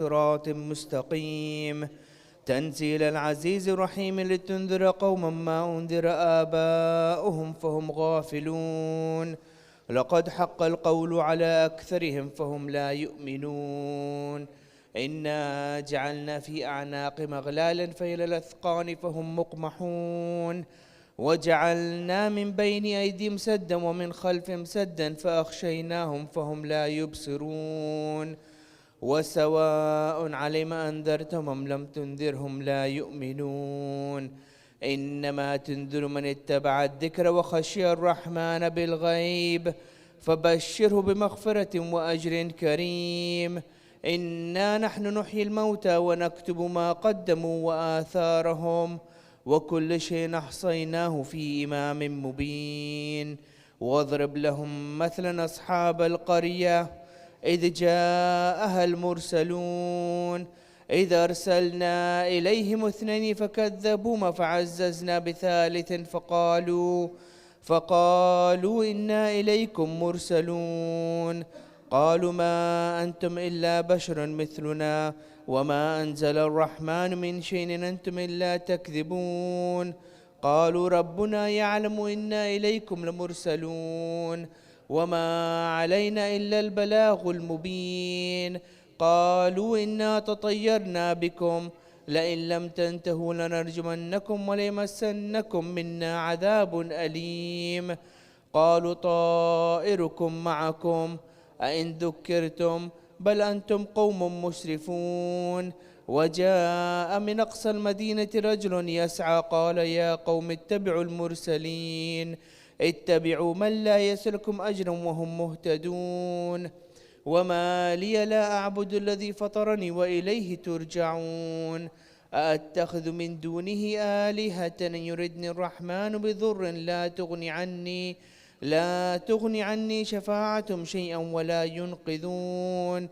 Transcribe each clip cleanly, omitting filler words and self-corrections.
صراط مستقيم تنزيل العزيز الرحيم لتنذر قوما ما أنذر آباؤهم فهم غافلون لقد حق القول على أكثرهم فهم لا يؤمنون إنا جعلنا في أعناقهم أغلالا فإلى الأذقان فهم مقمحون وجعلنا من بين أيديهم سدا ومن خلفهم سدا فأغشيناهم فهم لا يبصرون وسواء عليهم أنذرتهم أم لم تنذرهم لا يؤمنون إنما تنذر من اتبع الذكر وخشي الرحمن بالغيب فبشره بمغفرة وأجر كريم إنا نحن نحيي الموتى ونكتب ما قدموا وآثارهم وكل شيء أحصيناه في إمام مبين واضرب لهم مثلا أصحاب القرية إذ جاءها المرسلون إذ أرسلنا إليهم اثنين فكذبوما فعززنا بثالث فقالوا إنا إليكم مرسلون قالوا ما أنتم إلا بشر مثلنا وما أنزل الرحمن من شيء إن أنتم إلا تكذبون قالوا ربنا يعلم إنا إليكم لمرسلون وما علينا إلا البلاغ المبين قالوا إنا تطيرنا بكم لئن لم تنتهوا لنرجمنكم وليمسنكم منا عذاب أليم قالوا طائركم معكم أئن ذكرتم بل أنتم قوم مسرفون وجاء من أقصى المدينة رجل يسعى قال يا قوم اتبعوا المرسلين اتبعوا من لا يسلكم أجرا وهم مهتدون وما لي لا أعبد الذي فطرني وإليه ترجعون أأتخذ من دونه آلهة يردني الرحمن بضر لا تغني عني شفاعتهم شيئا ولا ينقذون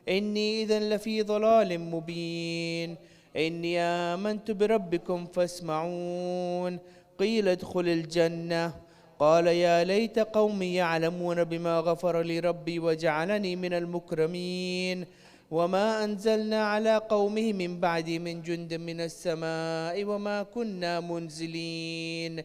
إني إذا لفي ضلال مبين إني آمنت بربكم فاسمعون قيل ادخل الجنة قال يا ليت قومي يعلمون بما غفر لي ربي وجعلني من المكرمين وما أنزلنا على قومه من بعد من جند من السماء وما كنا منزلين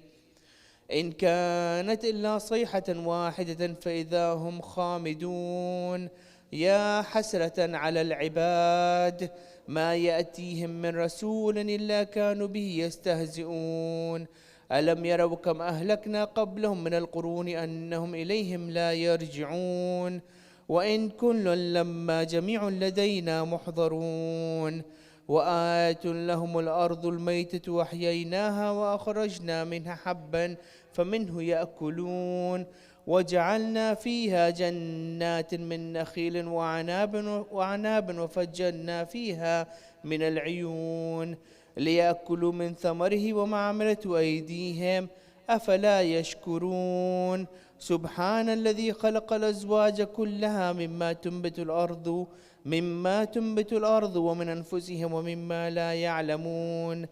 إن كانت إلا صيحة واحدة فإذا هم خامدون يا حسرة على العباد ما يأتيهم من رسول إلا كانوا به يستهزئون ألم يروا كم أهلكنا قبلهم من القرون أنهم إليهم لا يرجعون وإن كل لما جميع لدينا محضرون وآية لهم الأرض الميتة وأحييناها وأخرجنا منها حبا فمنه يأكلون وجعلنا فيها جنات من نخيل وعناب وفجرنا فيها من العيون ليأكلوا من ثمره وما عملت أيديهم أفلا يشكرون سبحان الذي خلق الأزواج كلها مما تنبت الأرض ومن أنفسهم ومما لا يعلمون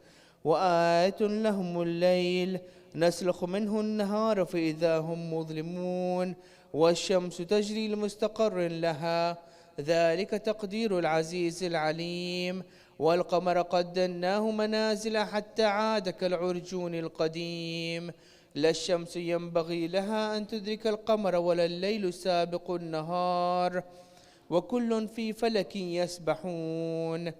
وآية لهم الليل نسلخ منه النهار فإذا هم مظلمون والشمس تجري لمستقر لها ذلك تقدير العزيز العليم والقمر قدرناه منازل حتى عاد كالعرجون القديم لا الشمس ينبغي لها أن تدرك القمر ولا الليل سابق النهار وكل في فلك يسبحون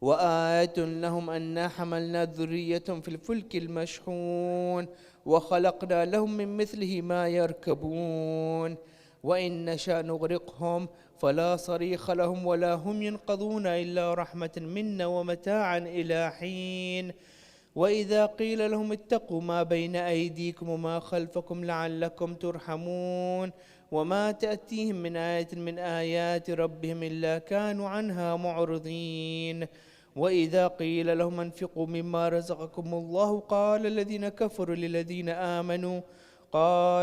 وآية لهم أنا حملنا ذريتهم في الفلك المشحون وخلقنا لهم من مثله ما يركبون وإن نشأ نغرقهم فلا صريخ لهم ولا هم ينقذون إلا رحمة منا ومتاعا إلى حين وإذا قيل لهم اتقوا ما بين أيديكم وما خلفكم لعلكم ترحمون وما تأتيهم من آية من آيات ربهم إلا كانوا عنها معرضين وإذا قيل لهم انفقوا مما رزقكم الله قال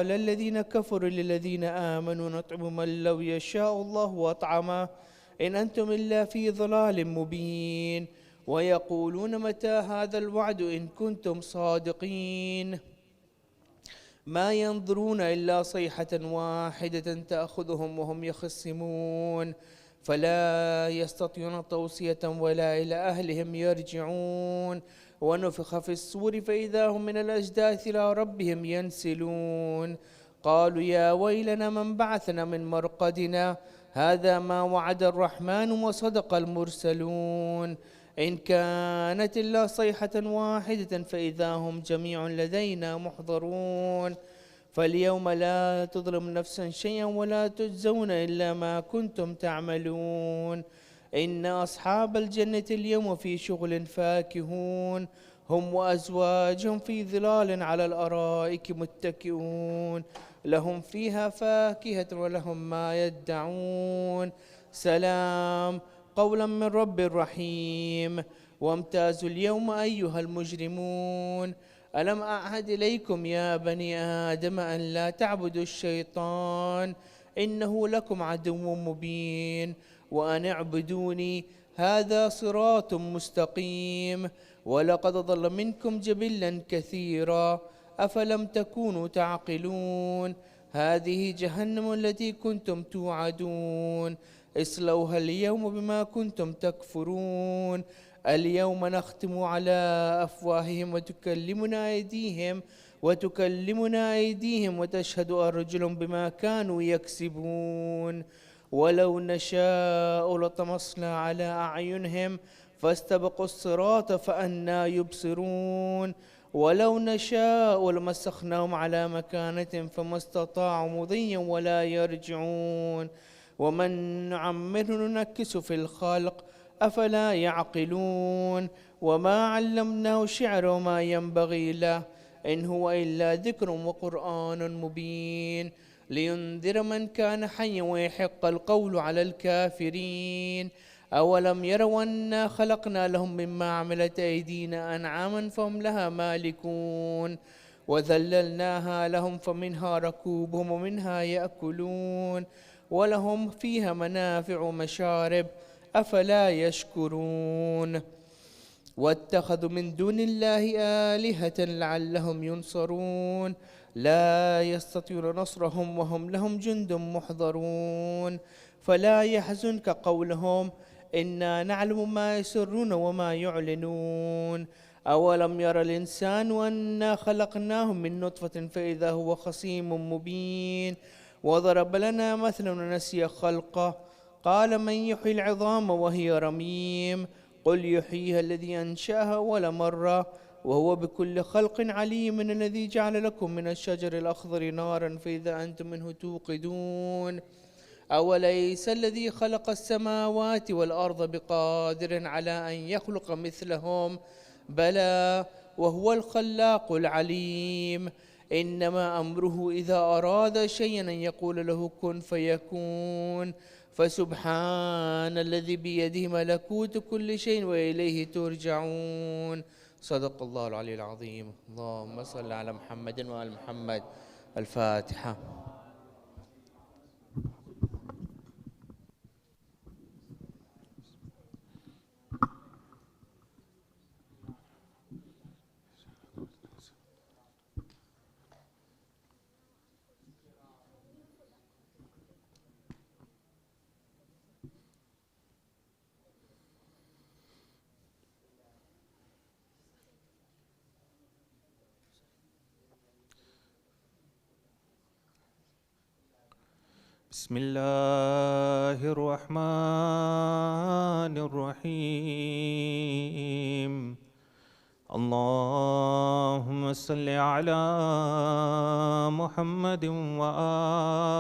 الذين كفروا للذين آمنوا نطعم من لو يشاء الله وأطعمه إن أنتم إلا في ضلال مبين ويقولون متى هذا الوعد إن كنتم صادقين ما ينظرون إلا صيحة واحدة تأخذهم وهم يخصمون فلا يستطيعون توصية ولا إلى أهلهم يرجعون. ونفخ في الصور فإذا هم من الأجداث إلى ربهم ينسلون. قالوا يا ويلنا من بعثنا من مرقدنا هذا ما وعد الرحمن وصدق المرسلون. إن كانت إلا صيحة واحدة فإذا هم جميع لدينا محضرون. فاليوم لا تظلم نفسا شيئا ولا تجزون إلا ما كنتم تعملون. إن أصحاب الجنة اليوم في شغل فاكهون هم وأزواجهم في ظلال على الأرائك متكئون لهم فيها فاكهة ولهم ما يدعون. سلام قولا من رب رحيم. وامتازوا اليوم أيها المجرمون. ألم أعهد إليكم يا بني آدم أن لا تعبدوا الشيطان إنه لكم عدو مبين وأن اعبدوني هذا صراط مستقيم. ولقد ضل منكم جبلا كثيرا أفلم تكونوا تعقلون. هذه جهنم التي كنتم توعدون اصلوها اليوم بما كنتم تكفرون. اليوم نختم على أفواههم وتكلمنا أيديهم وتشهد أرجلهم بما كانوا يكسبون. ولو نشاء لطمسنا على أعينهم فاستبقوا الصراط فأنى يبصرون. ولو نشاء لمسخناهم على مكانة فما استطاعوا مضيا ولا يرجعون. ومن نعمره ننكس في الخلق أفلا يعقلون. وما علمناه الشعر وما ينبغي له إن هو إلا ذكر وقرآن مبين لينذر من كان حيا ويحق القول على الكافرين. أولم يروا أنا خلقنا لهم مما عملت أيدينا أنعاما فهم لها مالكون وذللناها لهم فمنها ركوبهم ومنها يأكلون ولهم فيها منافع ومشارب أفلا يشكرون. واتخذوا من دون الله آلهة لعلهم ينصرون لا يستطيعون نصرهم وهم لهم جند محضرون. فلا يحزنك قولهم إنا نعلم ما يسرون وما يعلنون. أولم ير الإنسان أنا خلقناه من نطفة فإذا هو خصيم مبين وضرب لنا مثلا ونسي خلقه قال من يحيي العظام وهي رميم قل يحييها الذي أنشأها أول مرة وهو بكل خلق عليم. الذي جعل لكم من الشجر الأخضر نارا فإذا أنتم منه توقدون. أوليس الذي خلق السماوات والأرض بقادر على أن يخلق مثلهم بلى وهو الخلاق العليم. إنما أمره إذا أراد شيئا أن يقول له كن فيكون. فسبحان الذي بيده ملكوت كل شيء وإليه ترجعون. صدق الله العلي العظيم. اللهم صل على محمد وآل محمد. الفاتحة. بسم الله الرحمن الرحيم. اللهم صل على محمد وآل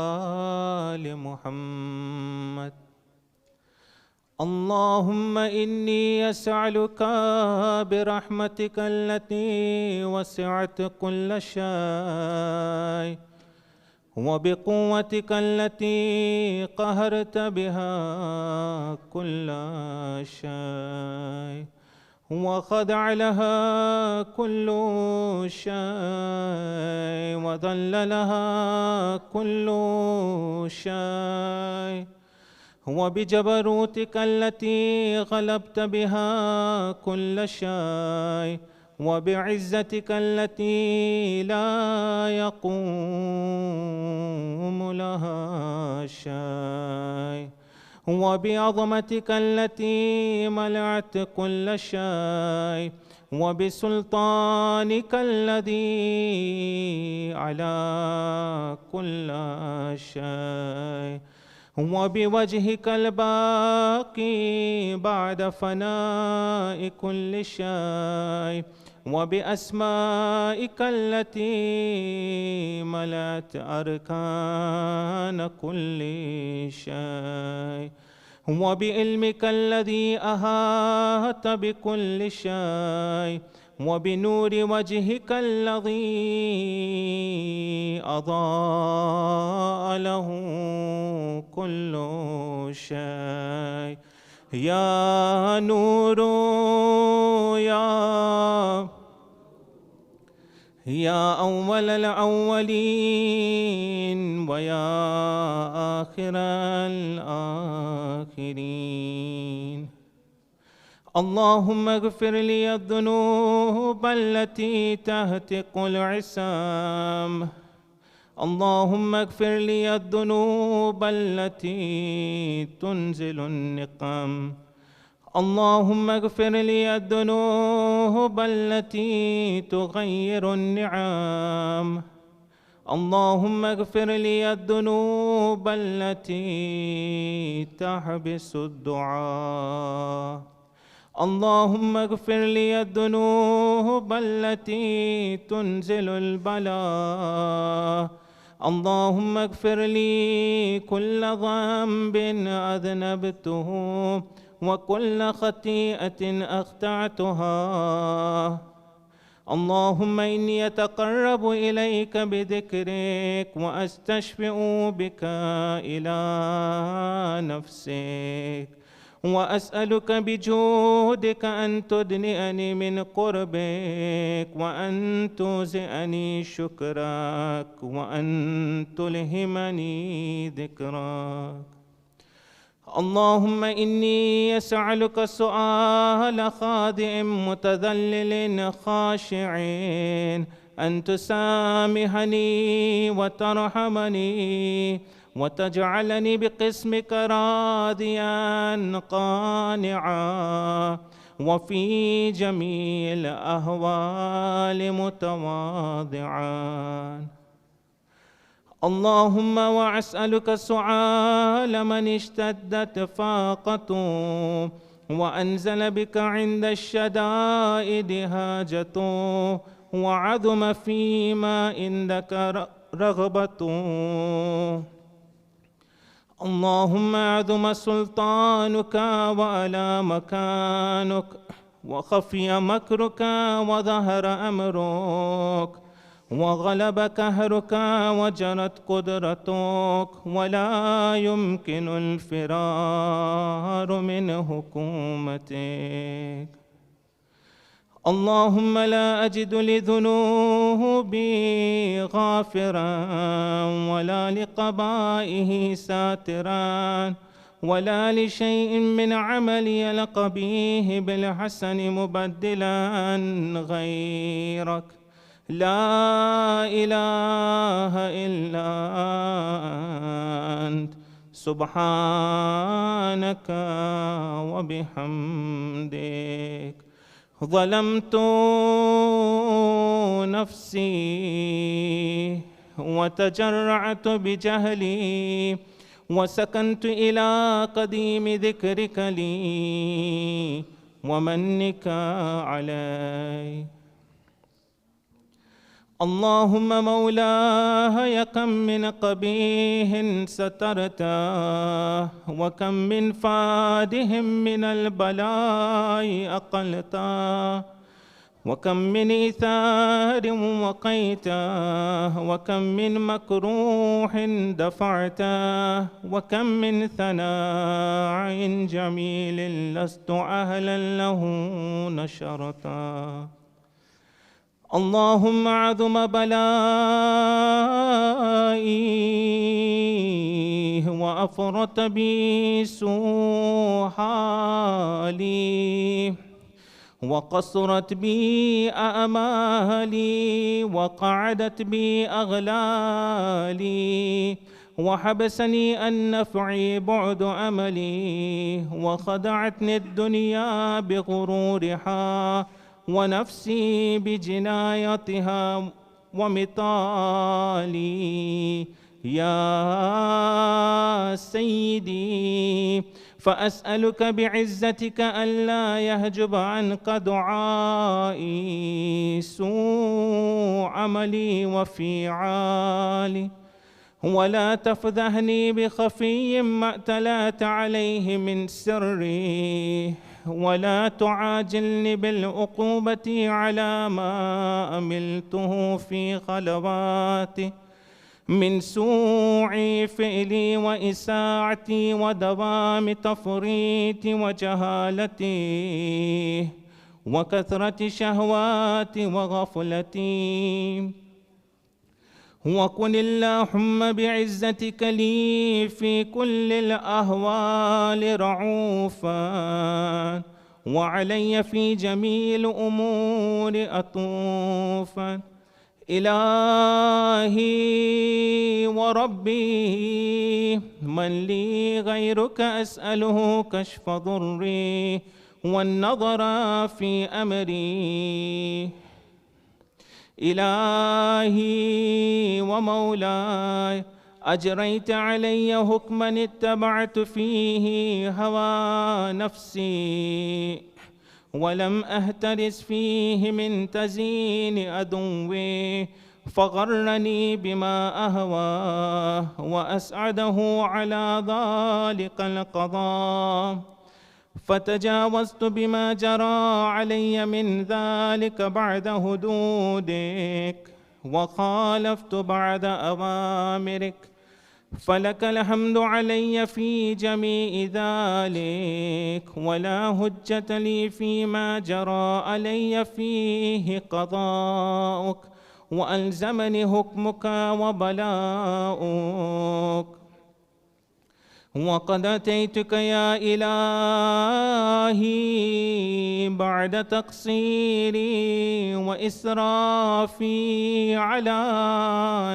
محمد. اللهم إني أسألك برحمتك التي وسعت كل شيء وبقوتك التي قهرت بها كل شيء وخضع لها كل شيء وذل لها كل شيء وبجبروتك التي غلبت بها كل شيء وبعزتك التي لا يقوم لها شيء وبعظمتك التي ملأت كل شيء، وبسلطانك الذي على كل شيء، وبوجهك الباقي بعد فناء كل شيء، وبأسمائك التي ملأت أركان كل شيء، وبعلمك الذي أحاط بكل شيء، وبنور وجهك الذي أضاء له كل شيء. يا نور يا أول الأولين ويا آخر الآخرين. اللهم اغفر لي الذنوب التي تهتك العصام. اللهم اغفر لي الذنوب التي تنزل النقم. اللهم اغفر لي الذنوب التي تغير النعم. اللهم اغفر لي الذنوب التي تحبس الدعاء. اللهم اغفر لي الذنوب التي تنزل البلاء. اللهم اغفر لي كل ذنب أذنبته وكل خطيئة أخطأتها. اللهم إني أتقرب إليك بذكرك وأستشفع بك إلى نفسك، وأسألك بجودك أن تدنئني من قربك، وأن توزعني شكرك، وأن تلهمني ذكرك. اللهم إني أسألك سؤال خاضع متذلل خاشع أن تسامحني وترحمني وتجعلني بقسمك راضيا قانعا، وفي جميع الأهوال متواضعا. اللهم وأسألك سؤال من اشتدت فاقته وأنزل بك عند الشدائد هاجته، وعظم فيما عندك رغبته. اللهم عظم سلطانك وعلى مكانك، وخفي مكرك وظهر أمرك، وغلب قهرك وجرت قدرتك، ولا يمكن الفرار من حكومتك. اللهم لا أجد لذنوبي غافرا، ولا لقبائه ساترا، ولا لشيء من عملي القبيح بالحسن مبدلا غيرك. لا إله إلا أنت سبحانك وبحمدك. ظلمت نفسي وتجرعت بجهلي، وسكنت إلى قديم ذكرك لي ومنك علي. اللهم مولاي كم من قبيح سترته، وكم من فادهم من البلاء أقلته، وكم من إيثار وقيته، وكم من مكروح دفعته، وكم من ثناء جميل لست أهلا له نشرته. اللهم عظم بلائي وأفرط بي سوء حالي، وقصرت بي آمالي، وقعدت بي أغلالي، وحبسني عن نفعي بعد أملي، وخدعتني الدنيا بغرورها، ونفسي بجنايتها ومطالي. يا سيدي، فأسألك بعزتك ألا يهجب عنك دعائي سوء عملي وفعالي، ولا تفضحني بخفي ما اعتلات عليه من سري، ولا تعاجلني بالعقوبة على ما أملته في خلواتي من سوء فعلي وإساعتي ودوام تفريطي وجهالتي وكثرة شهواتي وغفلتي. وكن اللهم بعزتك لي في كل الأهوال رعوفا، وعلي في جميع الأمور أطوفا. إلهي وربي، من لي غيرك أسأله كشف ضري والنظر في أمري. إلهي ومولاي، أجريت علي حكما اتبعت فيه هوى نفسي، ولم أهترس فيه من تزيين عدوي، فغرني بما أهواه وأسعده على ذلك القضاء، فتجاوزت بما جرى علي من ذلك بعد حدودك، وخالفت بعد أوامرك، فلك الحمد علي في جميع ذلك، ولا حجة لي فيما جرى علي فيه قضاؤك، وألزمني حكمك وبلاؤك. وقد أتيتك يا إلهي بعد تقصيري وإسرافي على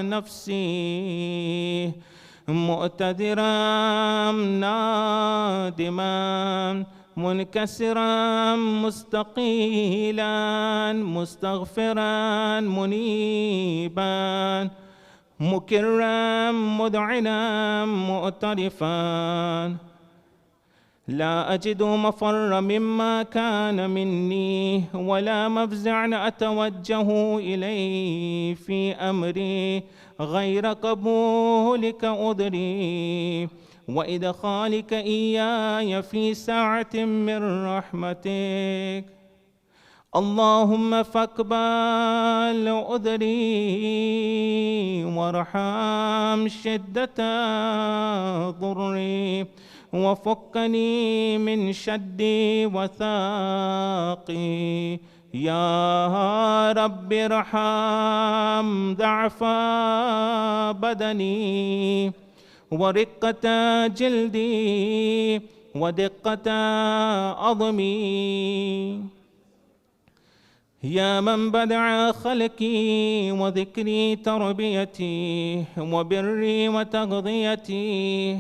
نفسي، مؤتذرا نادما منكسرا مستقيلا مستغفرا منيبا مكرا مذعنا مؤترفا، لا أجد مفر مما كان مني، ولا مفزع أتوجه إليه في أمري غير قبولك عذري، وإدخالك إياي في ساعة من رحمتك. اللهم فاقبل عذري وارحم شدة ضري، وفكني من شدي وثاقي. يا رب ارحم ضعف بدني ورقة جلدي ودقة عظمي. يا من بدع خلقي وذكري تربيتي وبري وتغذيتي،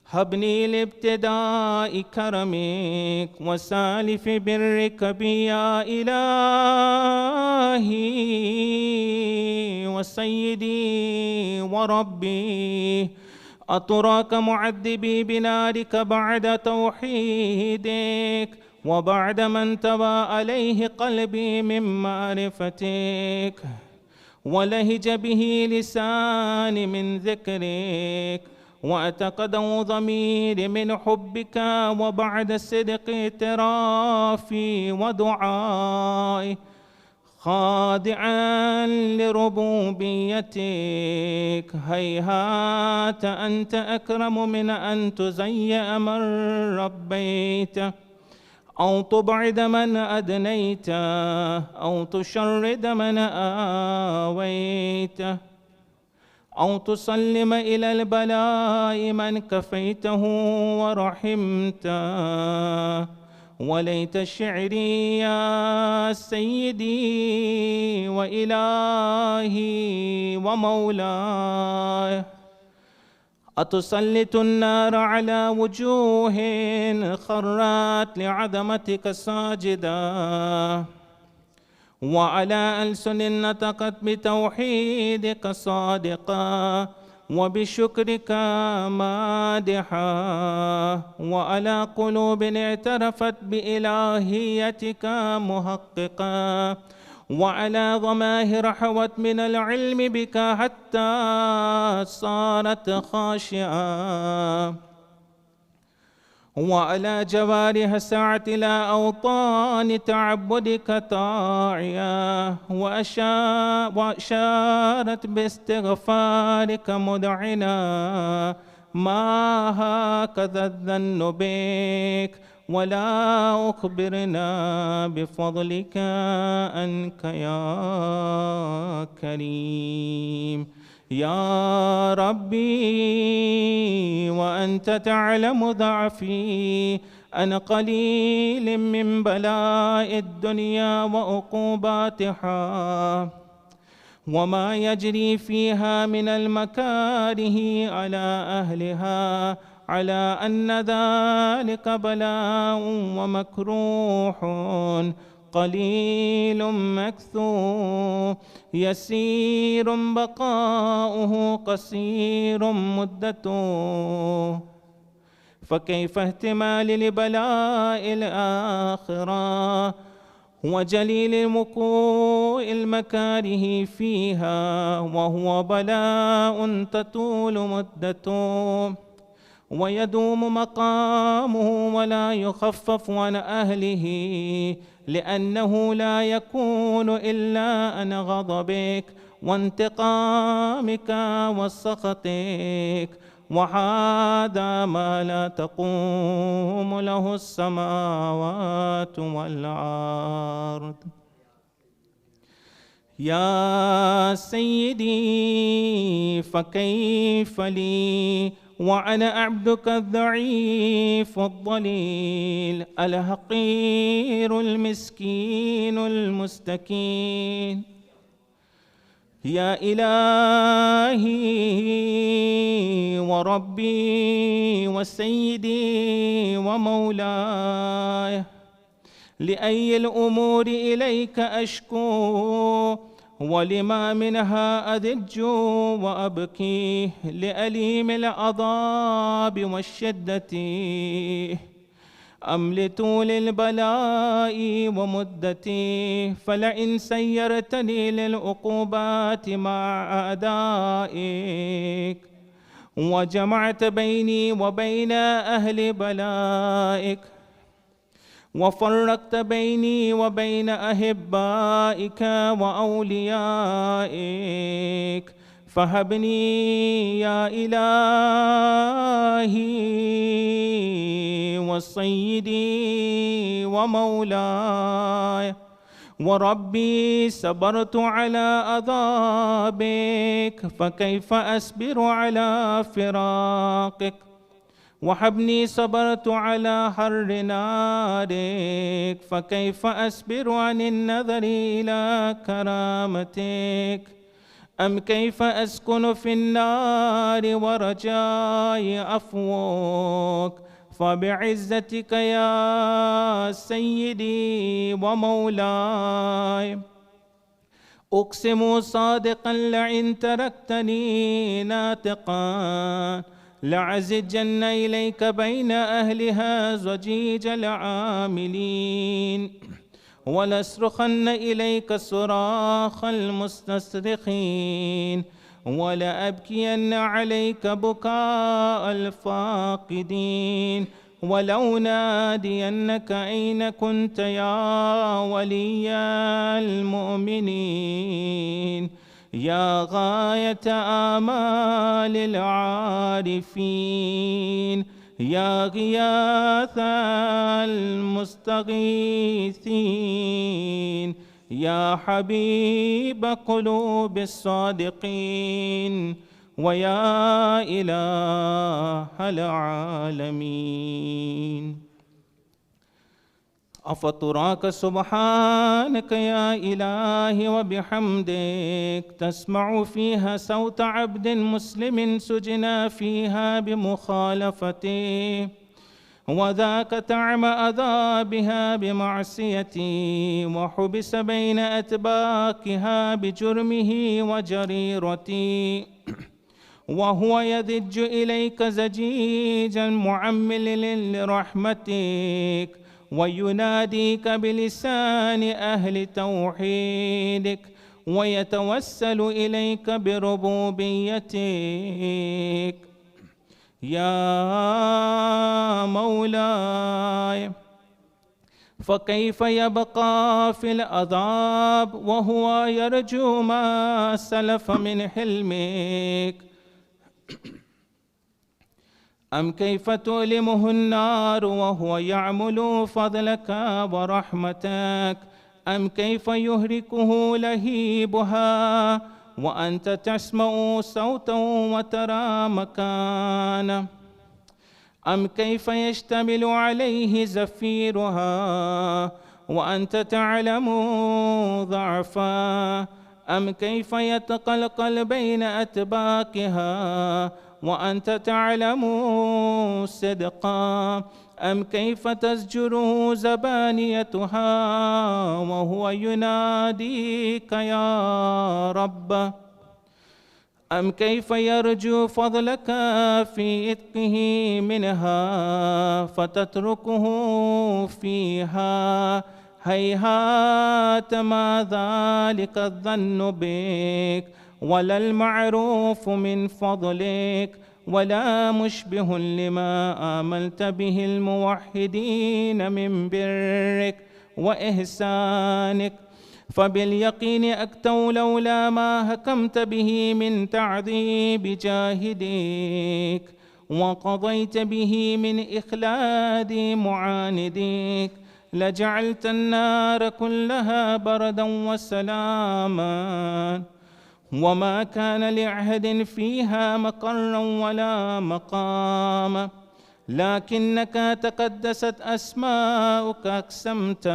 هبني لابتداء كرمك وسالف برك بي يا إلهي وسيدي وربي. أتراك معذبي بنارك بعد توحيدك، وبعد ما انتبى عليه قلبي من معرفتك، ولهج به لساني من ذكرك، واعتقده ضميري من حبك، وبعد صدق اعترافي ودعائي خاضعا لربوبيتك. هيهات أنت أكرم من أن تزيئ من ربيت، أو تبعد من أدنيت، أو تشرد من آويت، أو تسلم إلى البلاء من كفيته ورحمته. وليت شعري يا سيدي وإلهي ومولاي أتسلط النار على وجوه خرت لعظمتك ساجدة، وعلى ألسن نطقت بتوحيدك صادقة، وبشكرك مادحة، وعلى قلوب اعترفت بإلهيتك محققة، وعلى ظماهر حوت من العلم بك حتى صارت خاشعة، وعلى جوارها سعت إلى أوطان تعبدك طاعية، وأشارت باستغفارك مذعنة. ما هكذا الظن بك، ولا أخبرنا بفضلك أنك يا كريم يا ربي، وأنت تعلم ضعفي، أنا قليل من بلاء الدنيا وعقوباتها، وما يجري فيها من المكاره على أهلها، على أن ذلك بلاء ومكروح قليل مكثور، يسير بقاؤه قصير مدته، فكيف احتمال لبلاء الآخرة وجليل المكوء المكاره فيها، وهو بلاء تطول مدته ويدوم مقامه ولا يخفف عن أهله، لأنه لا يكون إلا عن غضبك وانتقامك وسخطك، وهذا ما لا تقوم له السماوات والأرض. يا سيدي فكيف لي وأنا عبدك الضعيف الضليل الحقير المسكين المستكين. يا إلهي وربي وسيدي ومولاي، لأي الأمور إليك أشكو، ولما منها أذج وأبكي، لأليم العذاب والشدة أم لطول البلاء ومدتي، فلئن سيرتني للعقوبات مع أعدائك، وجمعت بيني وبين أهل بلائك، وفرقت بيني وبين أحبائك وأوليائك، فهبني يا إلهي وسيدي ومولاي وربي، صبرت على عذابك، فكيف أصبر على فراقك؟ وحبني صبرت على حر نارك، فكيف أصبر عن النظر إلى كرامتك؟ أم كيف أسكن في النار ورجاي عفوك؟ فبعزتك يا سيدي ومولاي أقسم صادقا لئن تركتني ناطقا لعزجن إليك بين أهلها زجيج العاملين، ولأصرخن إليك صراخ المستصرخين، ولأبكين عليك بكاء الفاقدين، ولو نادينك أين كنت يا ولي المؤمنين، يا غاية آمال العارفين، يا غياث المستغيثين، يا حبيب قلوب الصادقين، ويا إله العالمين. أفطراك سبحانك يا إلهي وبحمدك تسمع فيها صوت عبد مسلم سجنا فيها بمخالفتي، وذاك تعم أذابها بمعصيتي، وحبس بين أتباكها بجرمه وجريرتي، وهو يذج إليك زجيجا معمل لرحمتك، ويناديك بلسان أهل توحيدك، ويتوسل إليك بربوبيتك. يا مولاي، فكيف يبقى في العذاب وهو يرجو ما سلف من حلمك؟ أم كيف تؤلمه النار وهو يعمل فضلك ورحمتك؟ أم كيف يهركه لهيبها وأنت تسمع صوتا وترى مكانه؟ أم كيف يشتمل عليه زفيرها وأنت تعلم ضعفا؟ أم كيف يتقلقل بين أتباكها وأنت تعلم صدقا؟ أم كيف تزجره زبانيتها وهو يناديك يا رب؟ أم كيف يرجو فضلك في إتقه منها فتتركه فيها؟ هيهات ما ذلك الظن بك، ولا المعروف من فضلك، ولا مشبه لما آملت به الموحدين من برك وإحسانك. فباليقين أكتوا لولا ما حكمت به من تعذيب جاهديك، وقضيت به من إخلاد معانديك، لجعلت النار كلها بردا وسلاما، وما كان لعهد فيها مقرا ولا مقاما. لكنك تقدست أسماؤك أقسمت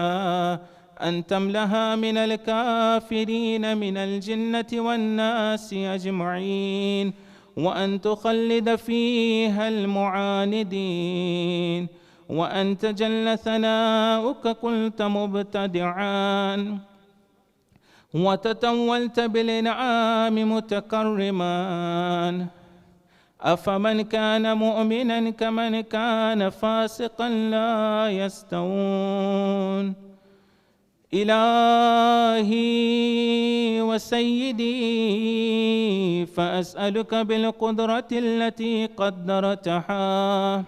أن تملها من الكافرين من الجنة والناس أجمعين، وأن تخلد فيها المعاندين، وأنت جل ثناؤك قلت مبتدعا، وتتولت بالإنعام متكرما. أفمن كان مؤمنا كمن كان فاسقا لا يستوون. إلهي وسيدي، فأسألك بالقدرة التي قدرتها،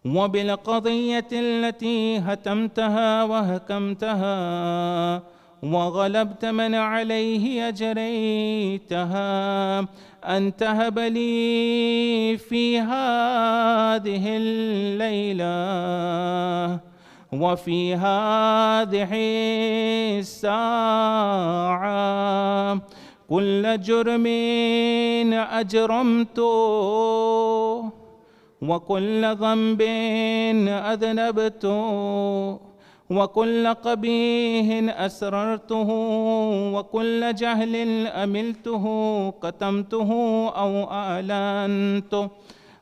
وبالقضية التي هتمتها وهكمتها وغلبت من عليه أجريتها، أن تهب لي في هذه الليلة وفي هذه الساعة كل جرم أجرمته، وكل ذنب أذنبته، وكل قبيح أسررته، وكل جهل أملته، كتمته أو أعلنته،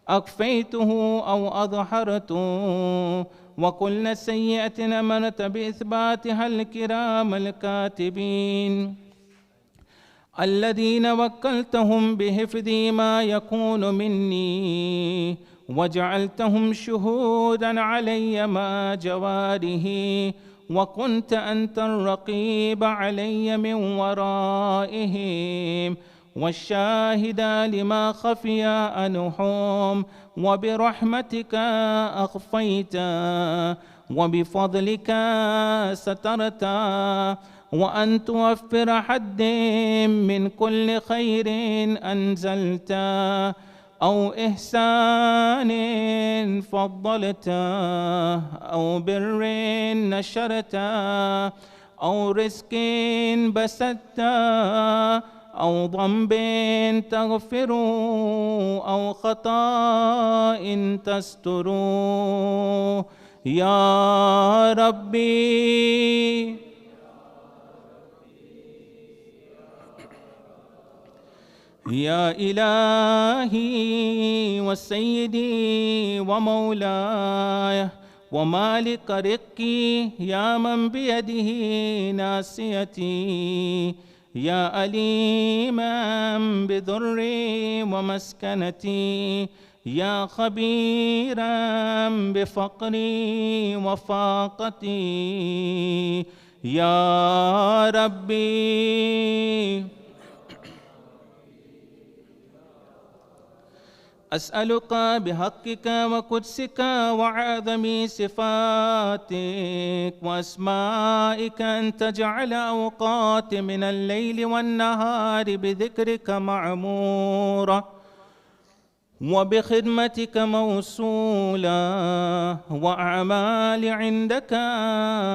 أخفيته أو أظهرته، وكل سيئة أمرت بإثباتها الكرام الكاتبين الذين وكلتهم بحفظ ما يكون مني، وجعلتهم شهودا علي مع جواره، وكنت أنت الرقيب علي من ورائهم والشاهد لما خفي عنهم، وبرحمتك أخفيت وبفضلك سترت، وأن توفر حد من كل خير أنزلت أو إحسان فضلت أو بر نشرت أو رزق بسطت أو ذنب تغفر أو خطأ تستر. يا ربي يا إلهي وسيدي ومولاي ومالك رقي، يا من بيده ناسيتي، يا أليما بضري ومسكنتي، يا خبيرا بفقري وفاقتي، يا ربي أسألك بحقك وقدسك وعظم صفاتك وأسمائك أن تجعل أوقات من الليل والنهار بذكرك معمورة وبخدمتك موصولة وأعمال عندك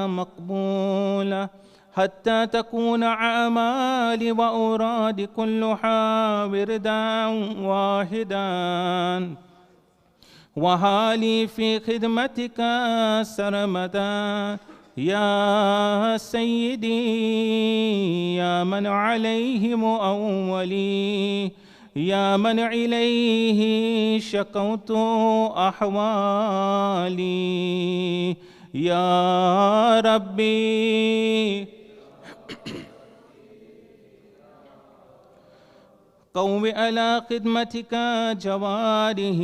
مقبولة، حتى تكون أعمالي وأورادي كلها وردا واحدا، وحالي في خدمتك سرمدا. يا سيدي يا من عليه مؤولي، يا من إليه شكوت أحوالي، يا ربي قوم على خدمتك جواره،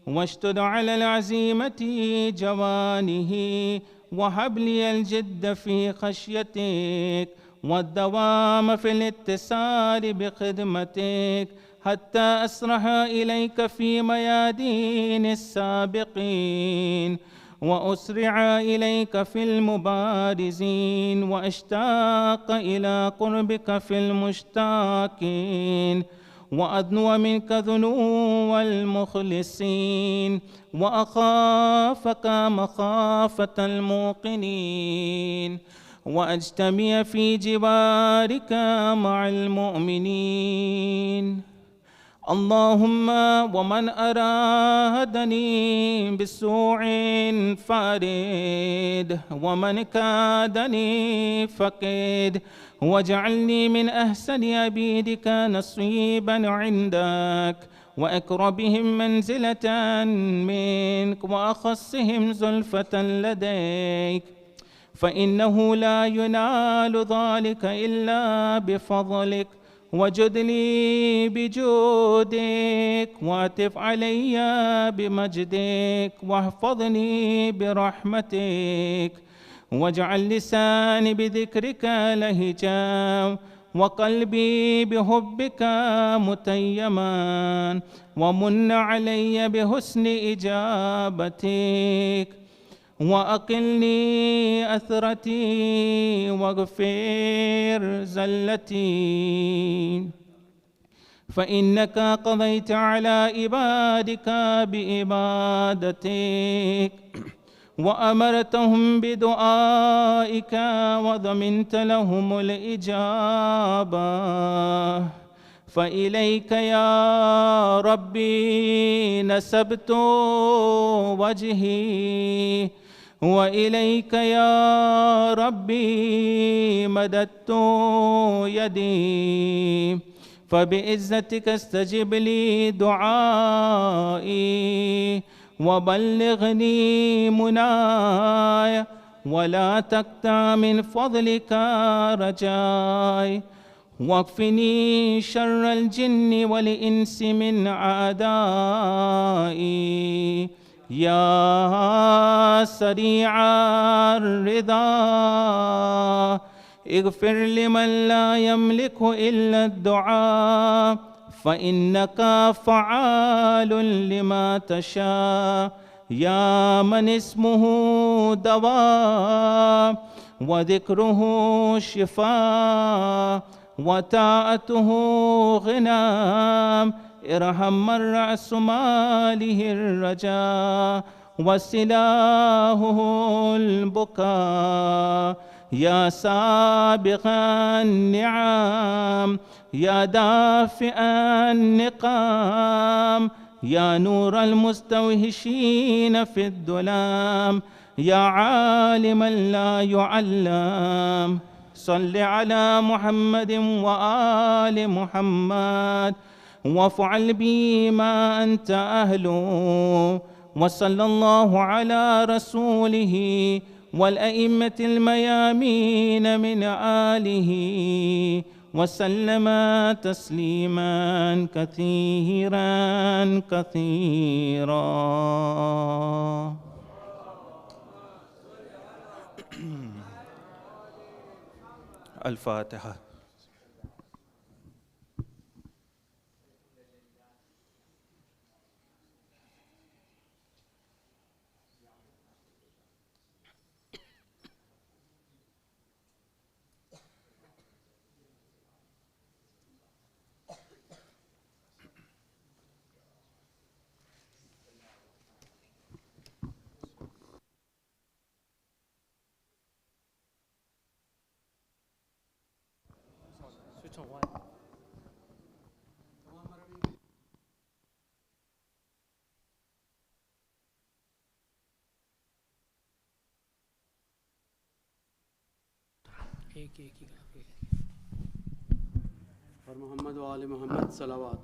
واشتد على العزيمة جوانه، وهب لي الجد في خشيتك والدوام في الاتصال بخدمتك، حتى أسرح إليك في ميادين السابقين، وأسرع إليك في المبارزين، وأشتاق إلى قربك في المشتاقين، وأدنو منك ذنو المخلصين، وأخافك مخافة الموقنين، وأجتمع في جوارك مع المؤمنين. اللهم ومن أرادني بسوء فارد، ومن كادني فقد، واجعلني من أحسن عبيدك نصيبا عندك، وأقربهم منزلة منك، وأخصهم زلفة لديك، فإنه لا ينال ذلك إلا بفضلك. وجد لي بجودك، واتف علي بمجدك، واحفظني برحمتك، واجعل لساني بذكرك لهجا، وقلبي بحبك متيما، ومن علي بحسن إجابتك، وأقلني أثرتي، واغفر زلتي، فإنك قضيت على عبادك بإبادتك، وأمرتهم بدعائك، وضمنت لهم الإجابة. فإليك يا ربي نسبت وجهي، وإليك يا ربي مددت يدي، فبعزتك استجب لي دعائي، وبلغني مناي، ولا تقطع من فضلك رجاي، واكفني شر الجن والإنس من أعدائي، يا سريع الرضا اغفر لمن لا يملك إلا الدعاء، فإنك فعال لما تشاء، يا من اسمه دواء، وذكره شفاء، وطاعته غنام، ارحم من رأس ماله الرجاء، وسلاحه البكاء، يا سابق النعم، يا دافع النقام، يا نور المستوحشين في الظلام يا عالما لا يعلم صل على محمد وآل محمد وافعل بي ما أنت أهله وصلى الله على رسوله والأئمة الميامين من آله وسلم تسليما كثيرا كثيرا. الفاتحة. اور محمد و آل محمد صلوات.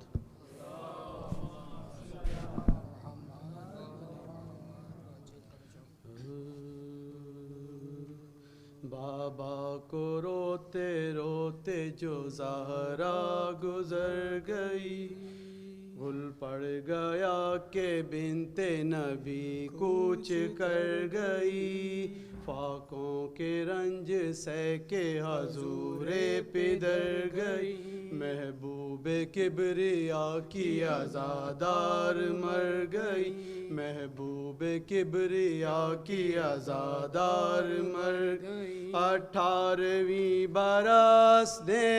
بابا کو روتے روتے جو زہرا گزر گئی، گل پڑ گیا کہ بنت نبی کوچ کر گئی، فاقوں کے رنج سہ کے حضور پدر گئی، محبوب کبریا کی عزادار مر گئی، محبوب کبریا کی عزادار مر گئی. 18ویں برس نے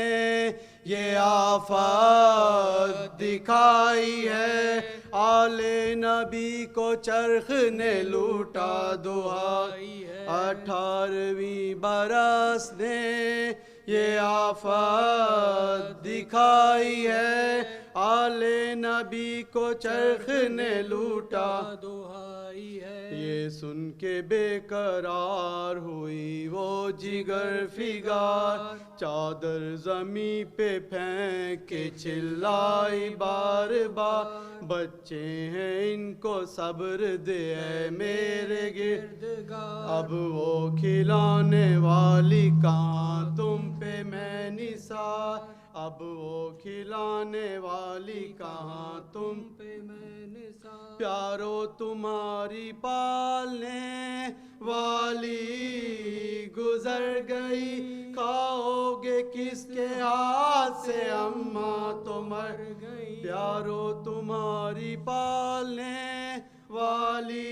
یہ آفت دکھائی ہے، آل نبی کو چرخ نے لوٹا دہائی ہے. 18ویں برس نے یہ آفت دکھائی ہے، آل نبی کو چرخ نے لوٹا دہائی ہے. یہ سن کے بے قرار ہوئی وہ جگر فگار، چادر زمیں پہ پھینک کے چلائی بار بار، بچے ہیں ان کو صبر دے اے میرے گردگار، اب وہ کھلانے والی کہاں تم پہ میں نثار، اب وہ کھلانے والی کہاں تم پہ میں نثار. پیارو تمہاری پالنے والی گزر گئی، کھاؤ گے کس کے ہاتھ سے اماں تو مر گئی. پیارو تمہاری پالنے والی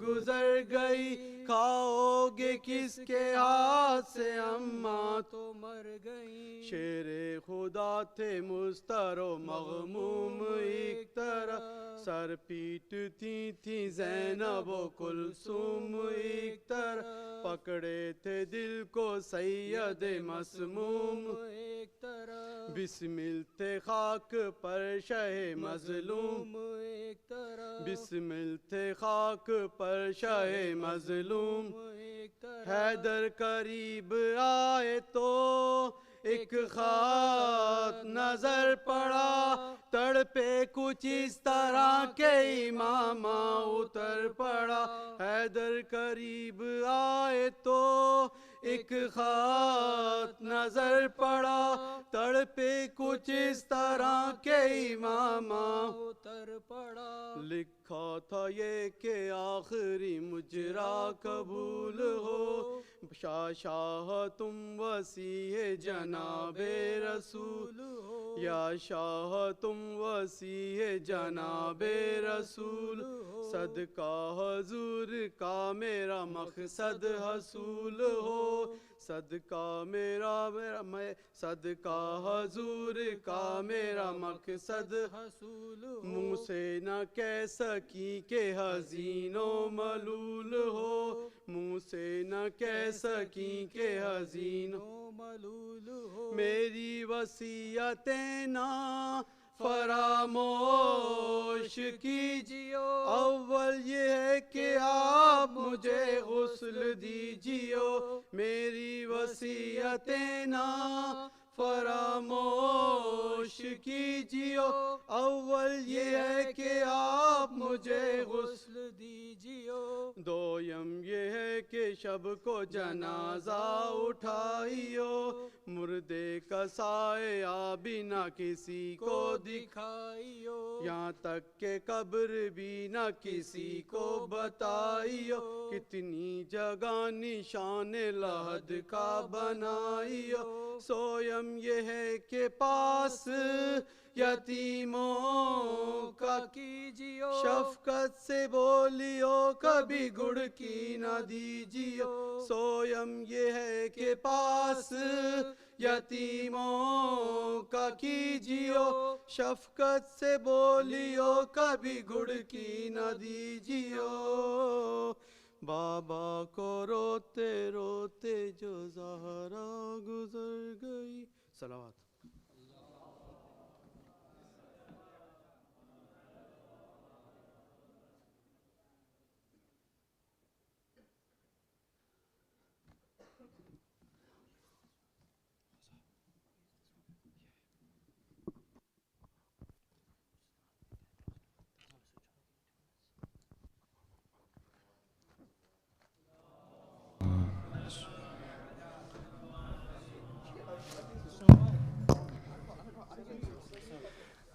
گزر گئی، کھاؤ گے کس کے ہاتھ سے اماں تو مر گئی. شیر خدا تھے مضطر و مغموم ایک طرف، سر پیٹتی تھی زینب و کلثوم ایک طرف، پکڑے تھے دل کو سید مسموم ایک طرف، بسمل تھے خاک پر شہ مظلوم ایک طرف، بسمل تھے خاک پر شہ مظلوم ایک طرف. حیدر قریب آئے تو ایک خط نظر پڑا، تڑپے کچھ اس طرح کہ امامہ اتر پڑا. حیدر قریب آئے تو ایک خط نظر پڑا، تڑپے کچھ اس طرح کہ امامہ اتر پڑا. لکھا تھا یہ کہ آخری مجرا قبول ہو، شاہ تم وسیع جناب رسول ہو، یا شاہ تم وسیع جناب رسول ہو، صدقہ حضور کا میرا مقصد حصول ہو، صدقہ صدقہ حضور کا میرا مقصد حصول ہو. منہ سے نہ کہہ سکی کہ حزین و ملول ہو، منہ سے نہ کہہ سکی کہ حزین و ملول ہو. میری وصیتیں نہ فراموش کیجیو، اول یہ ہے کہ آپ مجھے غسل دیجیو، میری وصیتیں نہ فراموش کیجیو، اول یہ ہے کہ آپ مجھے غسل دیجیو، دویم یہ ہے کہ شب کو جنازہ اٹھائیو، مردے کا سایہ بھی نہ کسی کو دکھائیو، یہاں تک کہ قبر بھی نہ کسی کو بتائیو، کتنی جگہ نشان لحد کا بنائیو، سویم یہ ہے کہ پاس یتیموں کا کیجیو، شفقت سے بولیو کبھی گڑ کی نہ دیجیو، سویم یہ ہے کہ پاس یتیموں کا کیجیو، شفقت سے بولیو کبھی گڑ کی نہ دیجیو، بابا کو روتے روتے جو زہرا گزر گئی. صلوات.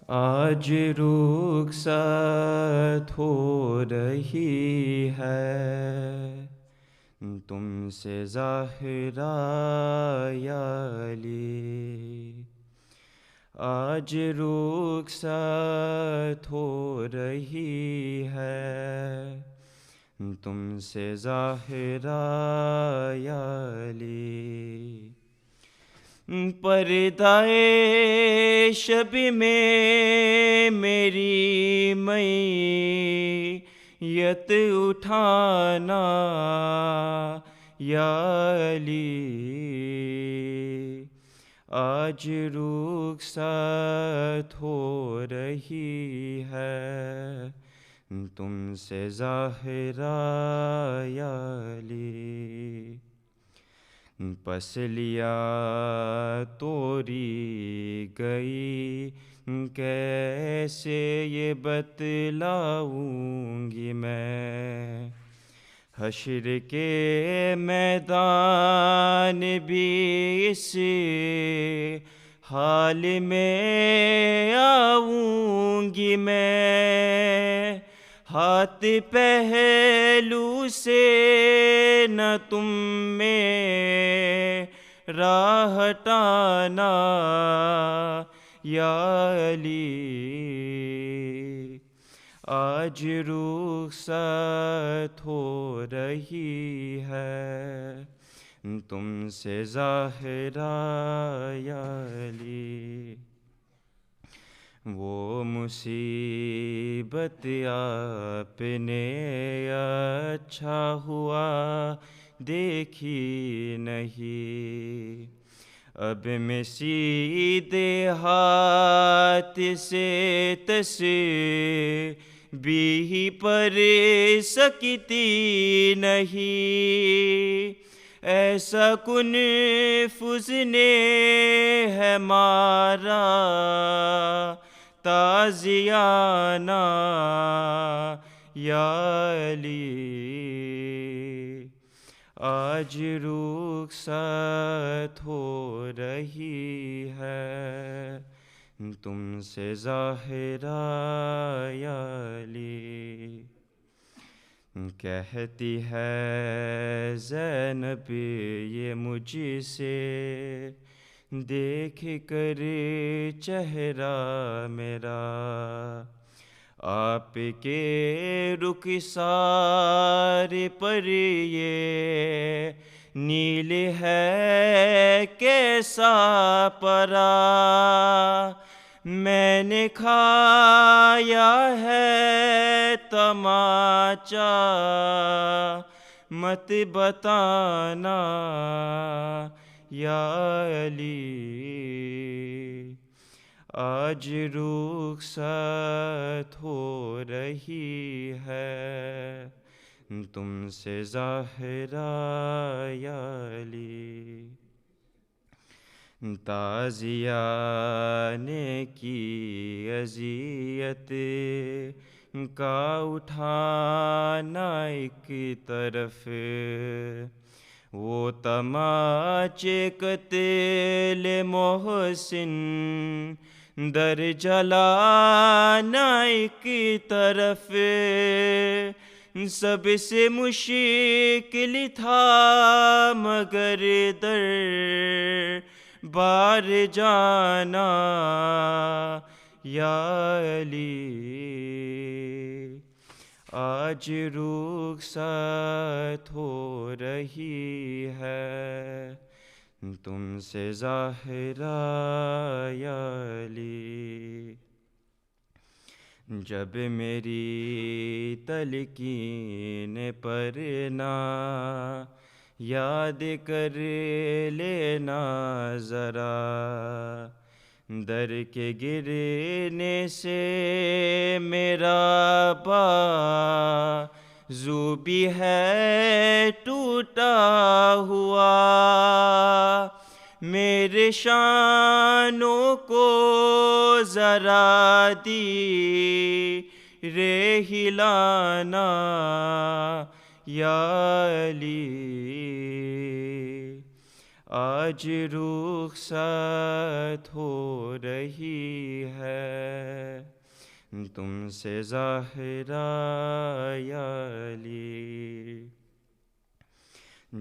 آج رخصت ہو رہی ہے تم سے زہرا یا علی، آج رخصت ہو رہی ہے تم سے زہرا یا علی، پردہ شب میں میری میت اٹھانا یا علی، آج رخصت ہو رہی ہے تم سے زہرا یا علی، پس لیا توڑی گئی کیسے یہ بتلاؤں گی میں، حشر کے میدان بھی اس حال میں آؤں گی میں، ہاتھ پہلو سے نہ تم میں راہ ہٹانا یا علی، آج رخصت ہو رہی ہے تم سے زہرا یا علی، وہ مصیبت آپ نے اچھا ہوا دیکھی نہیں، اب میں سیدھے ہاتھ سے تسبیح پر سکتی نہیں، ایسا کن فزنے ہے مارا تازیانہ یا علی، آج رخصت ہو رہی ہے تم سے زہرا یا علی، کہتی ہے زینب یہ مجھ سے دیکھ کر چہرہ میرا، آپ کے رخسار پر یہ نیل ہے کیسا پرا، میں نے کھایا ہے تماچا مت بتانا یا علی، آج رخصت ہو رہی ہے تم سے ظاہرہ یا علی، تازیہ نے کی اذیت کا اٹھانا ایک طرف، وہ تماچے قتل محسن در جلانا ایک طرف، سب سے مشکل تھا مگر در بار جانا یا علی، آج رخصت ہو رہی ہے تم سے ظاہرہ یا علی، جب میری تلقین پر نہ یاد کر لینا ذرا، در کے گرنے سے میرا بازو بھی ہے ٹوٹا ہوا، میرے شانوں کو ذرا رے ہلانا یا علی، آج رخصت ہو رہی ہے تم سے ظاہرہ یا علی،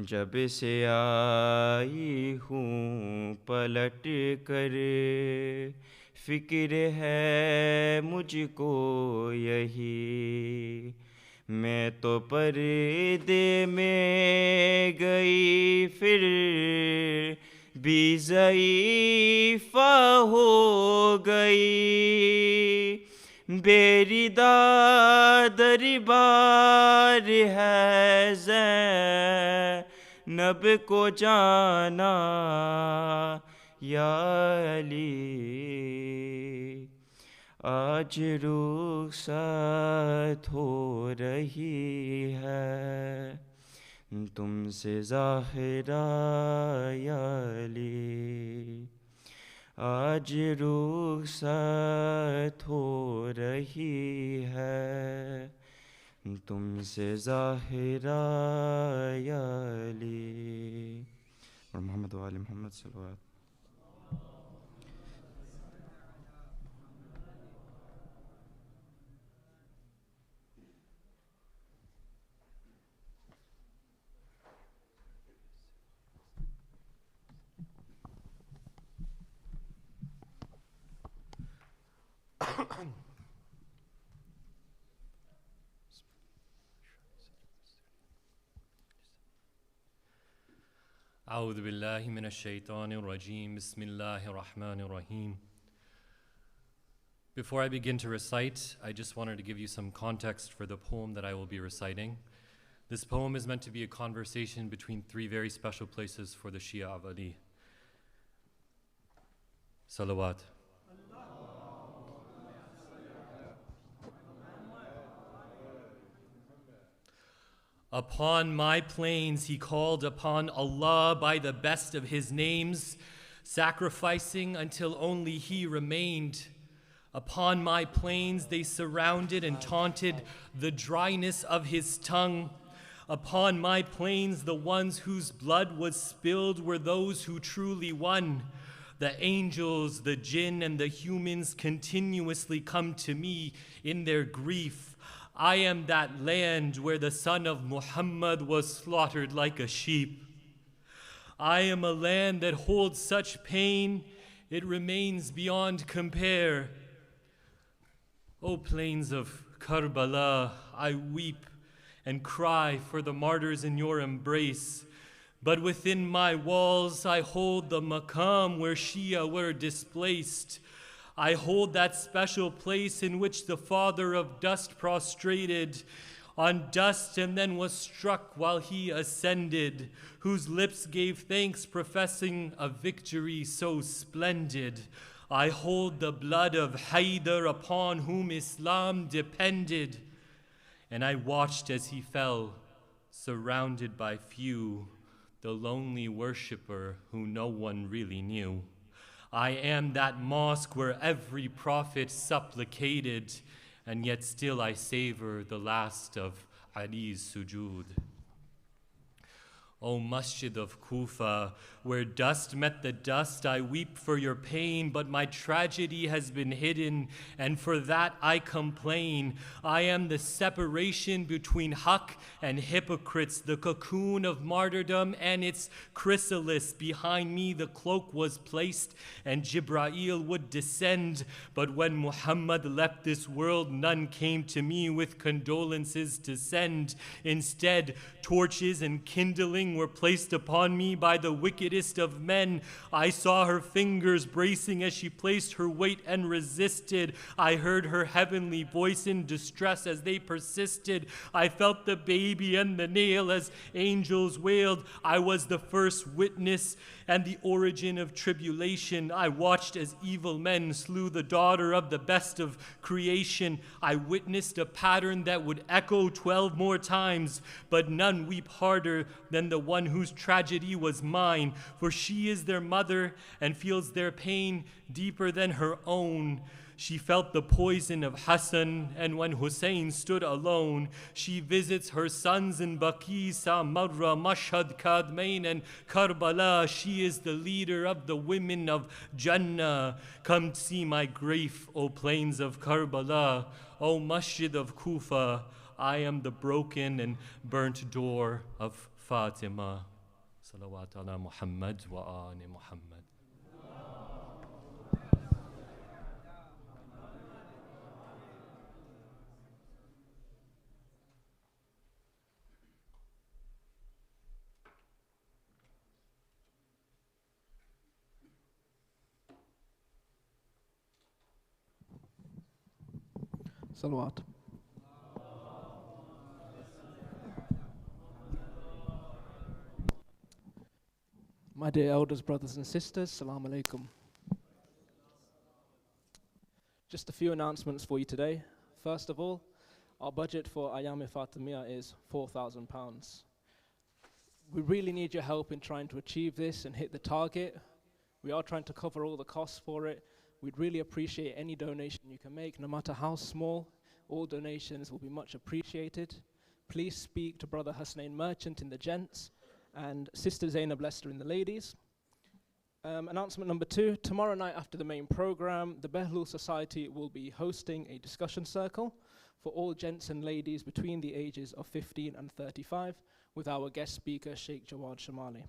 جب سے آئی ہوں پلٹ کر فکر ہے مجھ کو یہی، میں تو پردے میں گئی پھر بھی ضعیفہ ہو گئی، بیری دربار ہے زینب کو جانا یا علی، آج رخصت ہو رہی ہے تم سے ظاہرہ یا علی، آج رخصت ہو رہی ہے تم سے ظاہرہ یا علی، اور محمد و آل محمد صلوات۔ أعوذ بالله من الشيطان الرجيم. بسم الله الرحمن الرحيم. Before I begin to recite, I just wanted to give you some context for the poem that I will be reciting. This poem is meant to be a conversation between three very special places for the Shia of Ali. Salawat. Upon my plains he called upon Allah by the best of his names, sacrificing until only he remained. Upon my plains they surrounded and taunted the dryness of his tongue. Upon my plains the ones whose blood was spilled were those who truly won. The angels, the jinn, and the humans continuously come to me in their grief. I am that land where the son of Muhammad was slaughtered like a sheep. I am a land that holds such pain, it remains beyond compare. O plains of Karbala, I weep and cry for the martyrs in your embrace. But within my walls I hold the maqam where Shia were displaced. I hold that special place in which the father of dust prostrated on dust and then was struck while he ascended, whose lips gave thanks professing a victory so splendid. I hold the blood of Haydar upon whom Islam depended, and I watched as he fell, surrounded by few, the lonely worshipper who no one really knew. I am that mosque where every prophet supplicated, and yet still I savor the last of Ali's sujood. O Masjid of Kufa, where dust met the dust, I weep for your pain, but my tragedy has been hidden, and for that I complain. I am the separation between haqq and hypocrites, the cocoon of martyrdom and its chrysalis. Behind me the cloak was placed, and Jibra'il would descend, but when Muhammad left this world, none came to me with condolences to send. Instead, torches and kindling were placed upon me by the wickedest of men. I saw her fingers bracing as she placed her weight and resisted. I heard her heavenly voice in distress as they persisted. I felt the baby and the nail as angels wailed. I was the first witness and the origin of tribulation. I watched as evil men slew the daughter of the best of creation. I witnessed a pattern that would echo 12 more times, but none weep harder than the one whose tragedy was mine, for she is their mother and feels their pain deeper than her own. She felt the poison of Hassan, and when Husayn stood alone, she visits her sons in Baqi, Samarra, Mashhad, Kadmain, and Karbala. She is the leader of the women of Jannah. Come see my grief, O plains of Karbala. O Masjid of Kufa, I am the broken and burnt door of Fatemiyah. Salawat ala Muhammad wa ali Muhammad. Salawat. My dear elders, brothers and sisters, Assalamu alaikum. Just a few announcements for you today. First of all, our budget for Ayyame Fatemiyah is £4,000. We really need your help in trying to achieve this and hit the target. We are trying to cover all the costs for it. We'd really appreciate any donation you can make, no matter how small. All donations will be much appreciated. Please speak to Brother Husayn Merchant in the gents and Sister Zainab Leicester in the ladies. Announcement number 2, tomorrow night after the main program, the Behlul Society will be hosting a discussion circle for all gents and ladies between the ages of 15 and 35 with our guest speaker, Sheikh Shomali.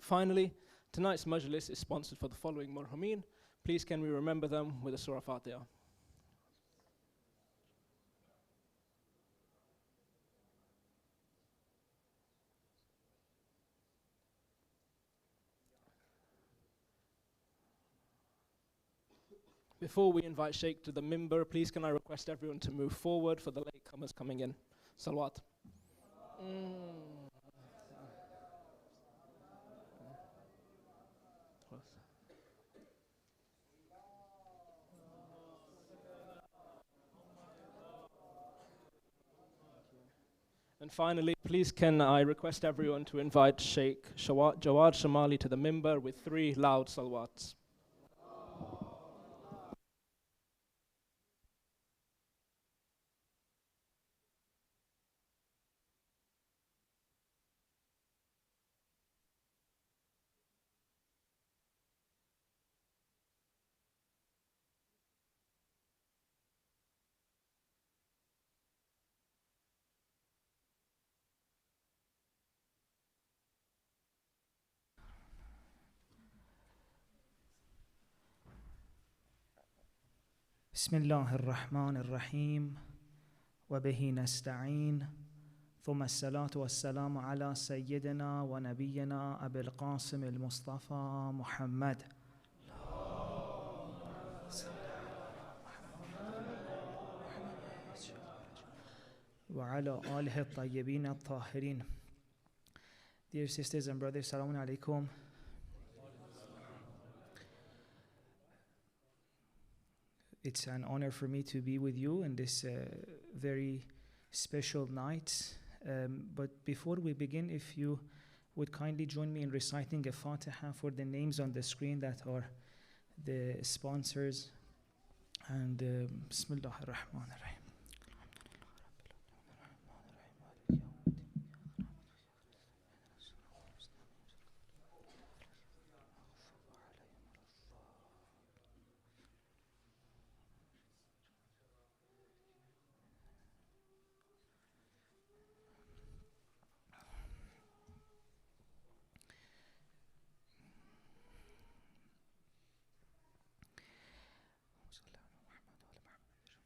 Finally, tonight's majlis is sponsored for the following marhumin. Please can we remember them with a Surah Fatemiyah. Before we invite Sheikh to the mimbar, please can I request everyone to move forward for the latecomers coming in. Salawat. And finally, please can I request everyone to invite Sheikh Jawad Shomali to the mimbar with 3 loud salawats. بسم الله الرحمن الرحيم وبه نستعين ثم الصلاة والسلام على سيدنا ونبينا أبي القاسم المصطفى محمد وعلى آله الطيبين الطاهرين. Dear sisters and brothers, Assalamu alaikum. It's an honor for me to be with you in this very special night. But before we begin, if you would kindly join me in reciting a Fatiha for the names on the screen that are the sponsors. And Bismillah ar-Rahman ar-Rahim.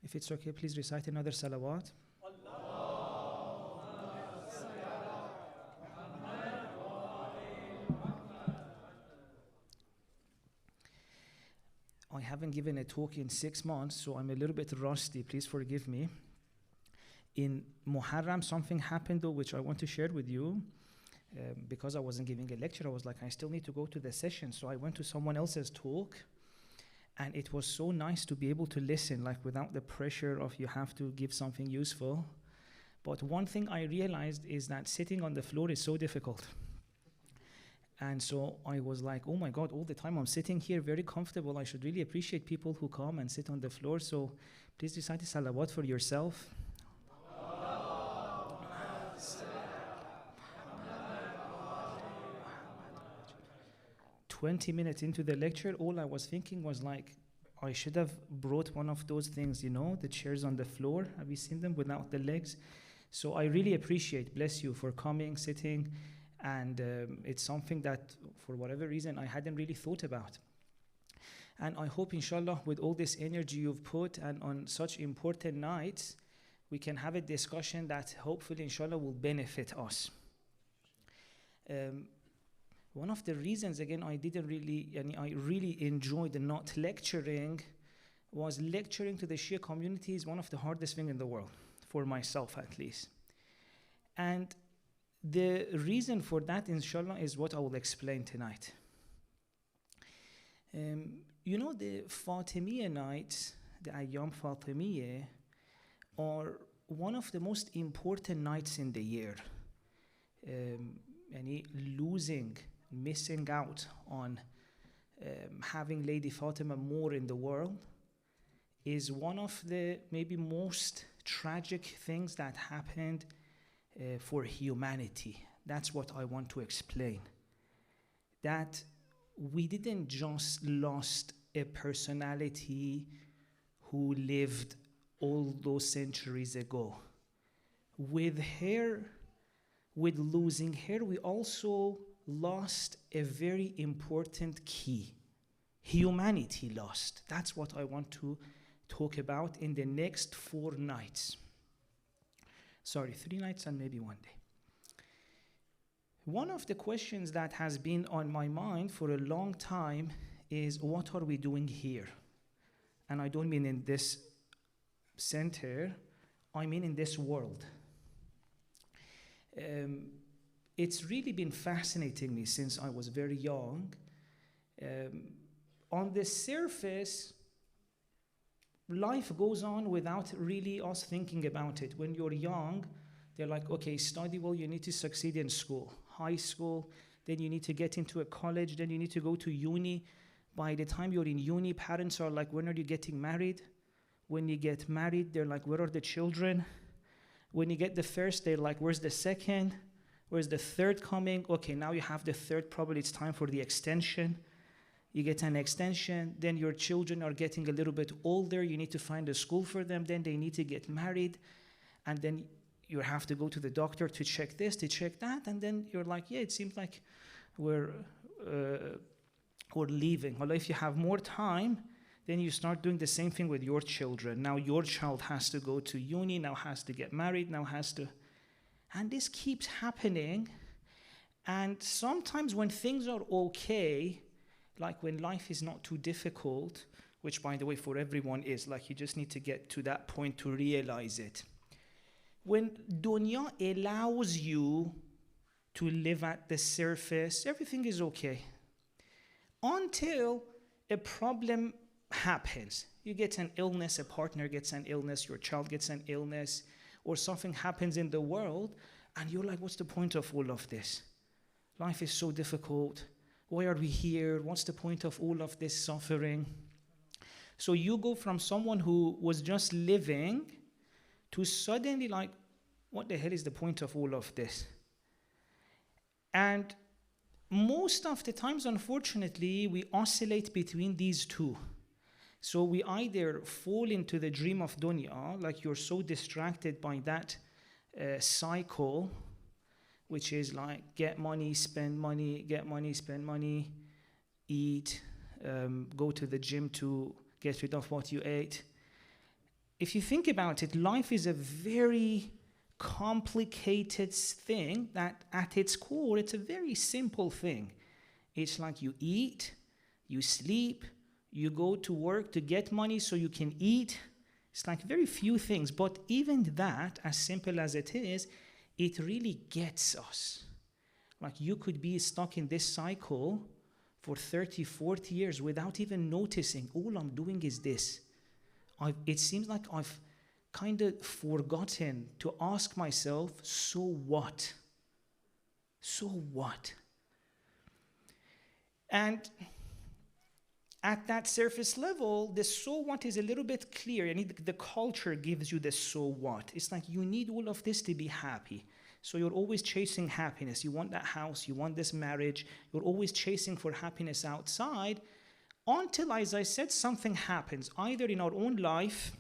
If it's okay, please recite another salawat. I haven't given a talk in 6 months, so I'm a little bit rusty. Please forgive me. In Muharram, something happened though, which I want to share with you. Because I wasn't giving a lecture, I was like, I still need to go to the session. So I went to someone else's talk. And it was so nice to be able to listen, like without the pressure of you have to give something useful. But one thing I realized is that sitting on the floor is so difficult. And so I was like, oh my God, all the time I'm sitting here very comfortable. I should really appreciate people who come and sit on the floor. So please recite the salawat for yourself. 20 minutes into the lecture, all I was thinking was like, I should have brought one of those things, you know, the chairs on the floor. Have you seen them without the legs? So I really appreciate, bless you, for coming, sitting. And it's something that, for whatever reason, I hadn't really thought about. And I hope, inshallah, with all this energy you've put and on such important nights, we can have a discussion that hopefully, inshallah, will benefit us. One of the reasons, again, I really enjoyed not lecturing was lecturing to the Shia community is one of the hardest things in the world, for myself at least. And the reason for that, inshallah, is what I will explain tonight. You know, the Fatemiyah nights, the Ayyame Fatemiyah, are one of the most important nights in the year. Missing out on having Lady Fatima more in the world is one of the maybe most tragic things that happened for humanity. That's what I want to explain. That we didn't just lost a personality who lived all those centuries ago. With losing her, we also lost a very important key. Humanity lost. That's what I want to talk about in the next 4 nights. 3 nights and maybe 1 day. One of the questions that has been on my mind for a long time is, what are we doing here? And I don't mean in this center, I mean in this world. It's really been fascinating me since I was very young. On the surface, life goes on without really us thinking about it. When you're young, they're like, okay, study well, you need to succeed in school, high school, then you need to get into a college, then you need to go to uni. By the time you're in uni, parents are like, when are you getting married? When you get married, they're like, where are the children? When you get the first, they're like, where's the second? Where's the third coming? Okay, now you have the third, probably it's time for the extension. You get an extension, then your children are getting a little bit older, you need to find a school for them, then they need to get married, and then you have to go to the doctor to check this, to check that, and then you're like, yeah, it seems like we're leaving. Although if you have more time, then you start doing the same thing with your children. Now your child has to go to uni, now has to get married, now has to... And this keeps happening. And sometimes when things are okay, like when life is not too difficult, which by the way for everyone is, like you just need to get to that point to realize it. When dunya allows you to live at the surface, everything is okay. Until a problem happens. You get an illness, a partner gets an illness, your child gets an illness, or something happens in the world, and you're like, what's the point of all of this? Life is so difficult. Why are we here? What's the point of all of this suffering? So you go from someone who was just living to suddenly like, what the hell is the point of all of this? And most of the times, unfortunately, we oscillate between these two. So we either fall into the dream of dunya, like you're so distracted by that cycle, which is like get money, spend money, get money, spend money, eat, go to the gym to get rid of what you ate. If you think about it, life is a very complicated thing that at its core, it's a very simple thing. It's like you eat, you sleep, you go to work to get money so you can eat. It's like very few things, but even that, as simple as it is, it really gets us. Like you could be stuck in this cycle for 30, 40 years without even noticing. All I'm doing is this. It seems like I've kind of forgotten to ask myself, so what? So what? And at that surface level, the so what is a little bit clear. And the culture gives you the so what. It's like you need all of this to be happy. So you're always chasing happiness. You want that house, you want this marriage. You're always chasing for happiness outside until, as I said, something happens, either in our own life,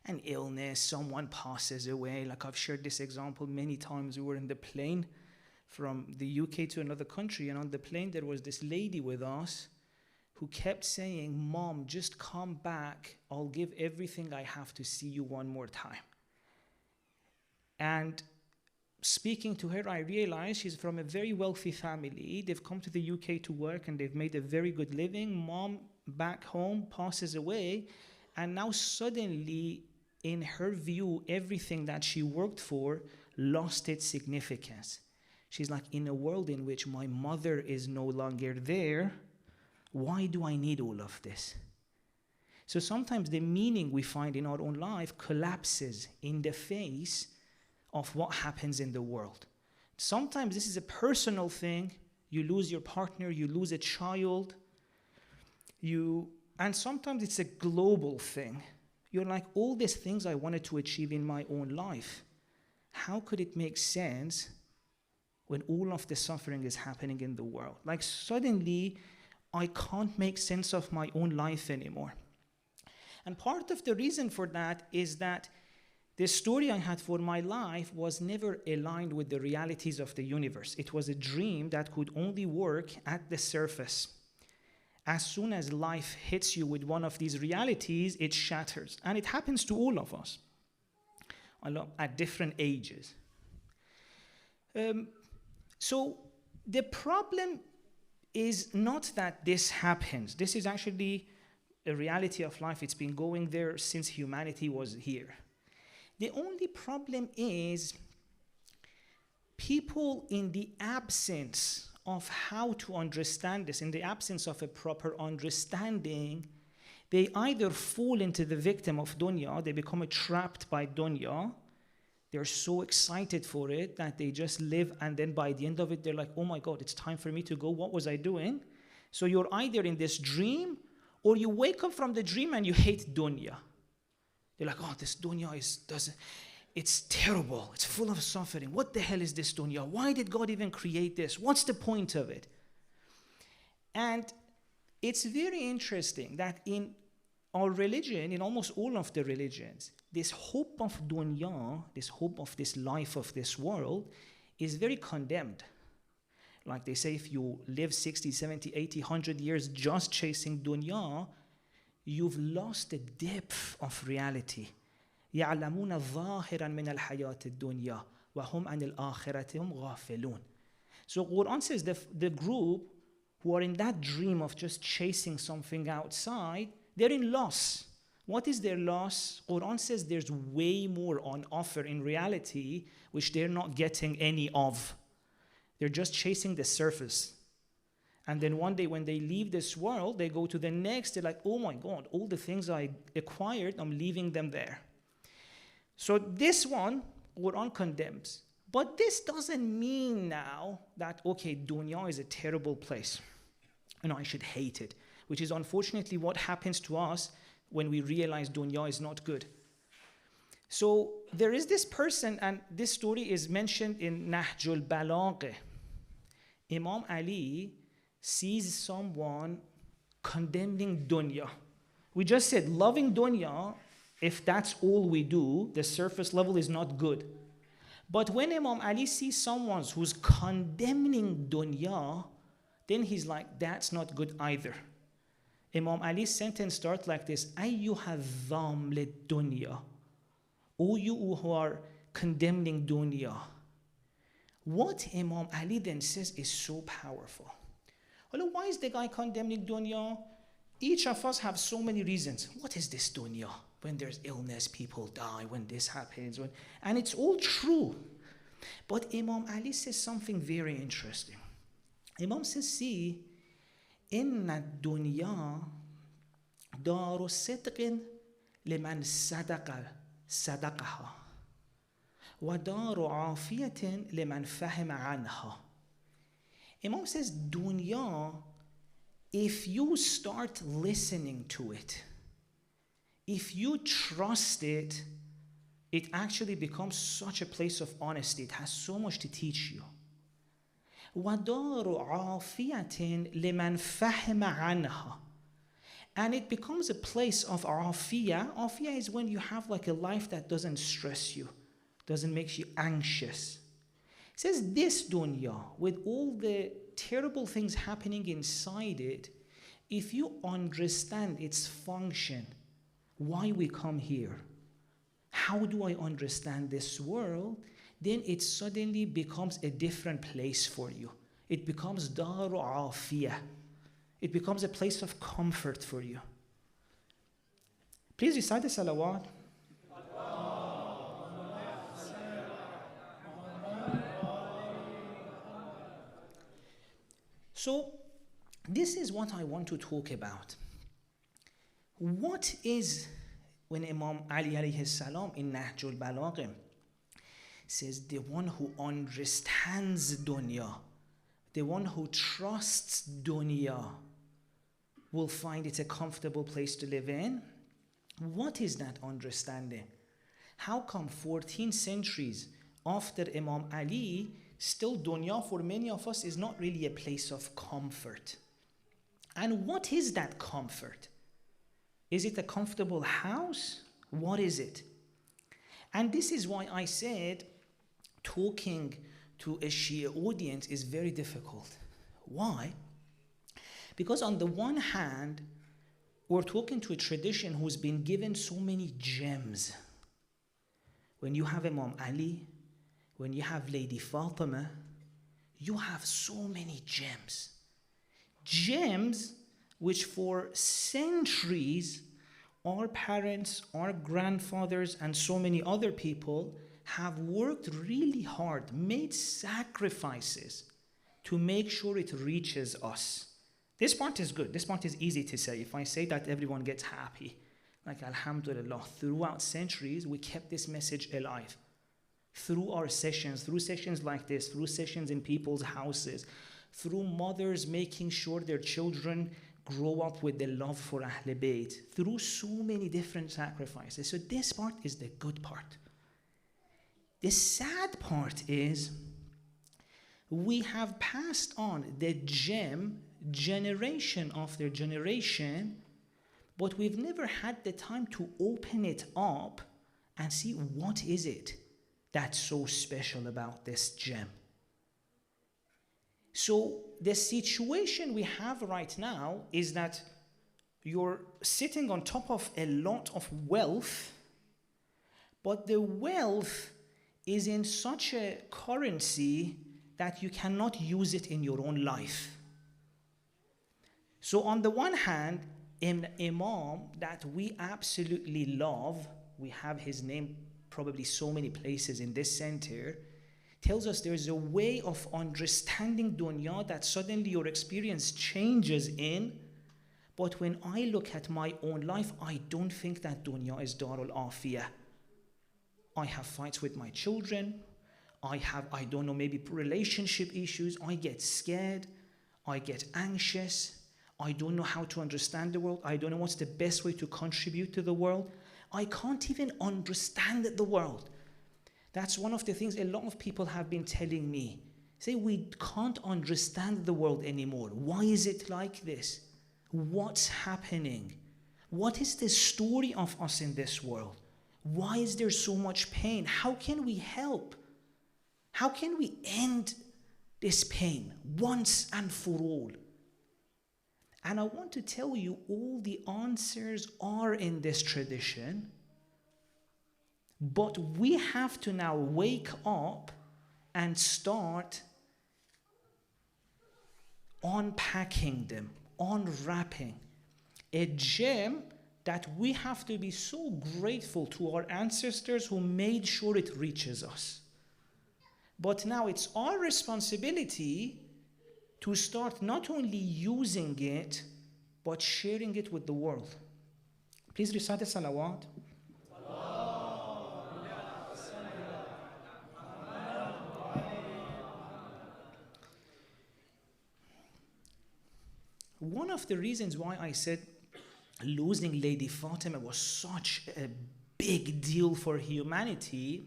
an illness, someone passes away. Like I've shared this example many times. We were in the plane from the UK to another country, and on the plane there was this lady with us who kept saying, Mom, just come back. I'll give everything I have to see you one more time. And speaking to her, I realized she's from a very wealthy family. They've come to the UK to work and they've made a very good living. Mom back home passes away, and now suddenly, in her view, everything that she worked for lost its significance. She's like, in a world in which my mother is no longer there, why do I need all of this? So sometimes the meaning we find in our own life collapses in the face of what happens in the world. Sometimes this is a personal thing. You lose your partner, you lose a child, and sometimes it's a global thing. You're like, all these things I wanted to achieve in my own life, how could it make sense when all of the suffering is happening in the world? Like suddenly, I can't make sense of my own life anymore. And part of the reason for that is that the story I had for my life was never aligned with the realities of the universe. It was a dream that could only work at the surface. As soon as life hits you with one of these realities, it shatters. And it happens to all of us at different ages. So the problem is not that this happens. This is actually a reality of life. It's been going there since humanity was here. The only problem is people, in the absence of how to understand this, in the absence of a proper understanding, they either fall into the victim of dunya, they become trapped by dunya, they're so excited for it that they just live, and then by the end of it, they're like, oh my God, it's time for me to go. What was I doing? So you're either in this dream, or you wake up from the dream and you hate dunya. You're like, oh, this dunya it's terrible. It's full of suffering. What the hell is this dunya? Why did God even create this? What's the point of it? And it's very interesting that in our religion, in almost all of the religions, this hope of dunya, this hope of this life of this world, is very condemned. Like they say, if you live 60, 70, 80, 100 years just chasing dunya, you've lost the depth of reality. يَعْلَمُونَ ظَاهِرًا مِنَ الْحَيَاةِ الدُّنْيَا وَهُمْ عَنِ الْآخِرَةِ هُمْ غَافِلُونَ. So Quran says the group who are in that dream of just chasing something outside, they're in loss. What is their loss? Quran says there's way more on offer in reality, which they're not getting any of. They're just chasing the surface. And then one day when they leave this world, they go to the next, they're like, oh my God, all the things I acquired, I'm leaving them there. So this one, Quran condemns. But this doesn't mean now that, okay, dunya is a terrible place and I should hate it, which is unfortunately what happens to us when we realize dunya is not good. So there is this person, and this story is mentioned in Nahjul Balagh. Imam Ali sees someone condemning dunya. We just said loving dunya, if that's all we do, the surface level is not good. But when Imam Ali sees someone who's condemning dunya, then he's like, that's not good either. Imam Ali's sentence starts like this: Ayyuha dham lid dunya. O you who are condemning dunya. What Imam Ali then says is so powerful. Well, why is the guy condemning dunya? Each of us have so many reasons. What is this dunya? When there's illness, people die. When this happens, and it's all true. But Imam Ali says something very interesting. Imam says, see, inna dunya daru sidqin liman sadaqaha wa daru afiyatin liman fahima anha. Imam says, dunya, if you start listening to it, if you trust it, it actually becomes such a place of honesty. It has so much to teach you. وَدَارُ عَافِيَةٍ لِمَنْ فَهِمَ عَنْهَا. And it becomes a place of afiyah. Afiyah is when you have like a life that doesn't stress you, doesn't make you anxious. It says this dunya, with all the terrible things happening inside it, if you understand its function, why we come here, how do I understand this world, then it suddenly becomes a different place for you. It becomes daru afiyah. It becomes a place of comfort for you. Please recite the salawat. So, this is what I want to talk about. What is, when Imam Ali alayhi salam in Nahjul Balagh says, the one who understands dunya, the one who trusts dunya, will find it a comfortable place to live in. What is that understanding? How come 14 centuries after Imam Ali, still dunya for many of us is not really a place of comfort? And what is that comfort? Is it a comfortable house? What is it? And this is why I said talking to a Shia audience is very difficult. Why? Because on the one hand, we're talking to a tradition who's been given so many gems. When you have Imam Ali, when you have Lady Fatemiyah, you have so many gems. Gems which for centuries our parents, our grandfathers, and so many other people have worked really hard, made sacrifices to make sure it reaches us. This part is good. This part is easy to say. If I say that, everyone gets happy. Like, alhamdulillah, throughout centuries, we kept this message alive. Through our sessions, through sessions like this, through sessions in people's houses, through mothers making sure their children grow up with the love for Ahl Bayt, through so many different sacrifices. So this part is the good part. The sad part is we have passed on the gem generation after generation, but we've never had the time to open it up and see what is it that's so special about this gem. So the situation we have right now is that you're sitting on top of a lot of wealth, but the wealth is in such a currency that you cannot use it in your own life. So on the one hand, an imam that we absolutely love, we have his name probably so many places in this center, tells us there's a way of understanding dunya that suddenly your experience changes in. But when I look at my own life, I don't think that dunya is darul afiyah. I have fights with my children. I don't know, maybe relationship issues. I get scared. I get anxious. I don't know how to understand the world. I don't know what's the best way to contribute to the world. I can't even understand the world. That's one of the things a lot of people have been telling me. Say, we can't understand the world anymore. Why is it like this? What's happening? What is the story of us in this world? Why is there so much pain? How can we help? How can we end this pain once and for all? And I want to tell you, all the answers are in this tradition, but we have to now wake up and start unpacking them, unwrapping. A gem that we have to be so grateful to our ancestors who made sure it reaches us. But now it's our responsibility to start not only using it, but sharing it with the world. Please recite the salawat. One of the reasons why I said losing Lady Fatemiyah was such a big deal for humanity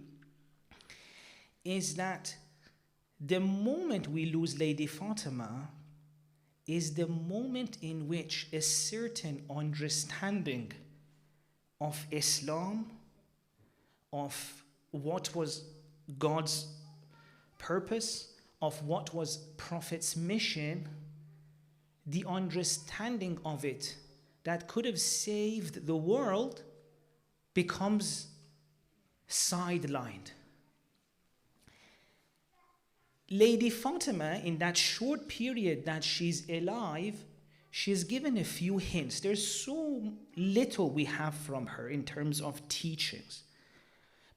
is that the moment we lose Lady Fatemiyah is the moment in which a certain understanding of Islam, of what was God's purpose, of what was Prophet's mission, the understanding of it that could have saved the world becomes sidelined. Lady Fatemiyah, in that short period that she's alive, she's given a few hints. There's so little we have from her in terms of teachings.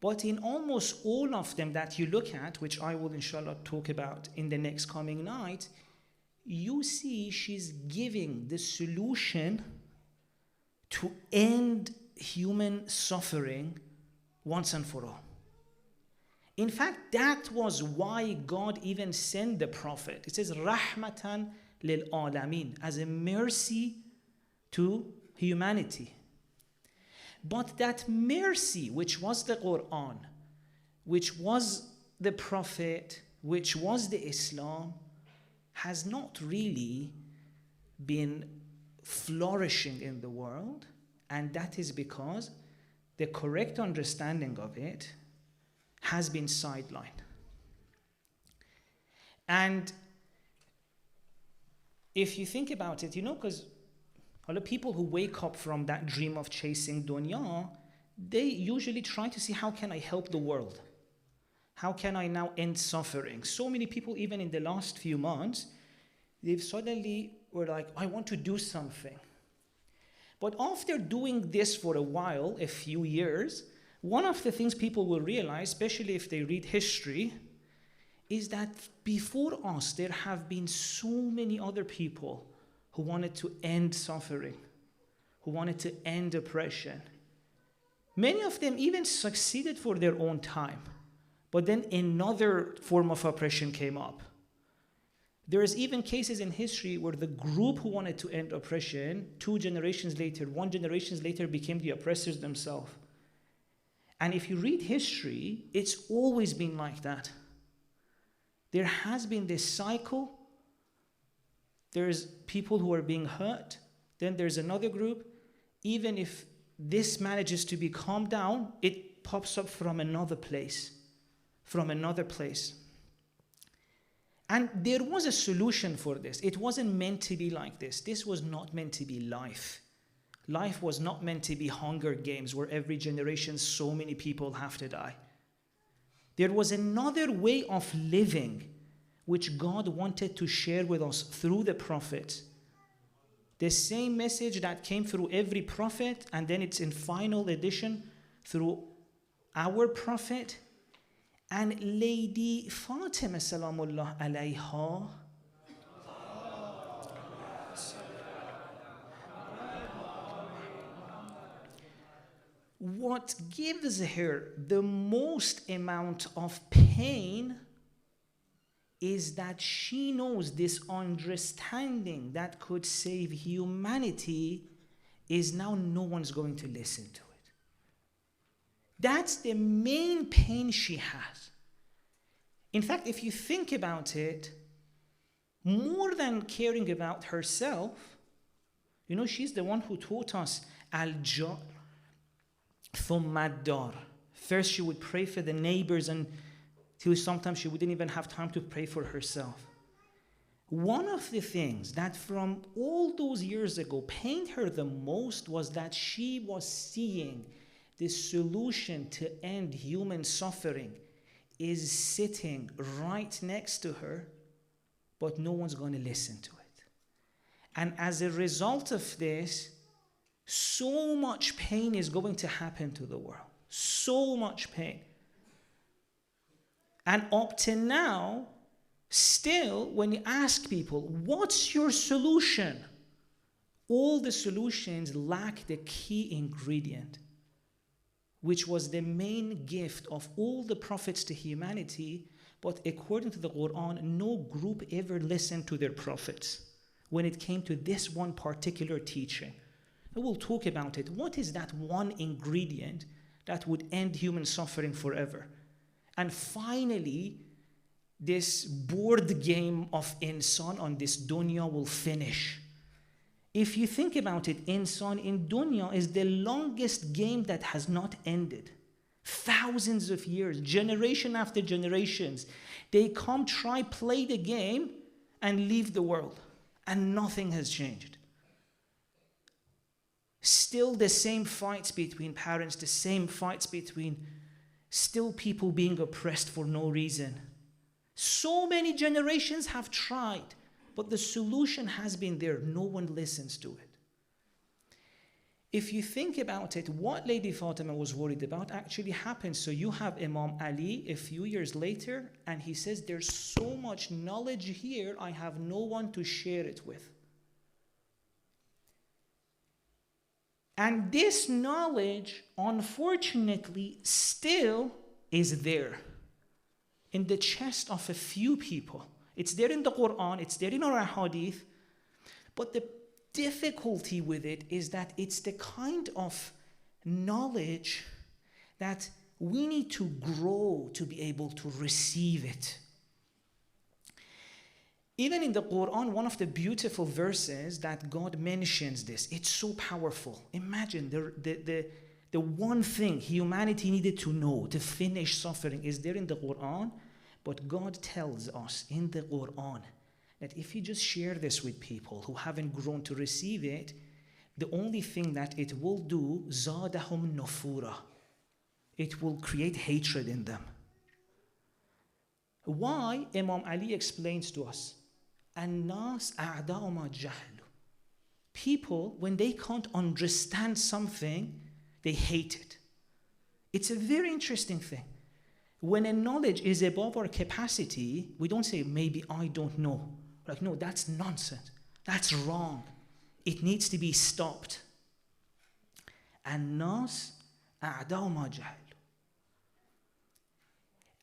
But in almost all of them that you look at, which I will inshallah talk about in the next coming night, you see she's giving the solution to end human suffering once and for all. In fact, that was why God even sent the Prophet. It says, Rahmatan lil alamin, as a mercy to humanity. But that mercy, which was the Quran, which was the Prophet, which was the Islam, has not really been flourishing in the world, and that is because the correct understanding of it has been sidelined. And if you think about it, because a lot of people who wake up from that dream of chasing dunya, they usually try to see, how can I help the world? How can I now end suffering? So many people, even in the last few months, they've suddenly were like, I want to do something. But after doing this for a while, a few years, one of the things people will realize, especially if they read history, is that before us, there have been so many other people who wanted to end suffering, who wanted to end oppression. Many of them even succeeded for their own time, but then another form of oppression came up. There's even cases in history where the group who wanted to end oppression, 2 generations later, 1 generation later, became the oppressors themselves. And if you read history, it's always been like that. There has been this cycle. There's people who are being hurt. Then there's another group. Even if this manages to be calmed down, it pops up from another place. And there was a solution for this. It wasn't meant to be like this. This was not meant to be life. Life was not meant to be Hunger Games where every generation so many people have to die. There was another way of living which God wanted to share with us through the prophets. The same message that came through every prophet, and then it's in final edition through our prophet. And Lady Fatemiyah Salamullah alayha, what gives her the most amount of pain is that she knows this understanding that could save humanity is now no one's going to listen to it. That's the main pain she has. In fact, if you think about it, more than caring about herself, you know, she's the one who taught us al-jar thumma ad-dar. First she would pray for the neighbors until sometimes she wouldn't even have time to pray for herself. One of the things that from all those years ago pained her the most was that she was seeing the solution to end human suffering is sitting right next to her, but no one's going to listen to it. And as a result of this, so much pain is going to happen to the world. So much pain. And up to now, still, when you ask people, what's your solution? All the solutions lack the key ingredient, which was the main gift of all the prophets to humanity. But according to the Quran, no group ever listened to their prophets when it came to this one particular teaching. And we'll talk about it. What is that one ingredient that would end human suffering forever? And finally, this board game of insan on this dunya will finish. If you think about it, insan in dunya is the longest game that has not ended. Thousands of years, generation after generations. They come, try, play the game, and leave the world. And nothing has changed. Still the same fights between parents, the same fights between still people being oppressed for no reason. So many generations have tried, but the solution has been there. No one listens to it. If you think about it, what Lady Fatemiyah was worried about actually happened. So you have Imam Ali a few years later, and he says, there's so much knowledge here, I have no one to share it with. And this knowledge, unfortunately, still is there in the chest of a few people. It's there in the Quran, it's there in our hadith, but the difficulty with it is that it's the kind of knowledge that we need to grow to be able to receive it. Even in the Quran, one of the beautiful verses that God mentions this, it's so powerful. Imagine the one thing humanity needed to know to finish suffering is there in the Quran, but God tells us in the Quran that if you just share this with people who haven't grown to receive it, the only thing that it will do, زَادَهُمْ نُفُورًا, it will create hatred in them. Why? Imam Ali explains to us, الناس أعداء ما جهلوا. People, when they can't understand something, they hate it. It's a very interesting thing. When a knowledge is above our capacity, we don't say, maybe I don't know. Like, no, that's nonsense. That's wrong. It needs to be stopped. الناس أعداء ما جهلوا.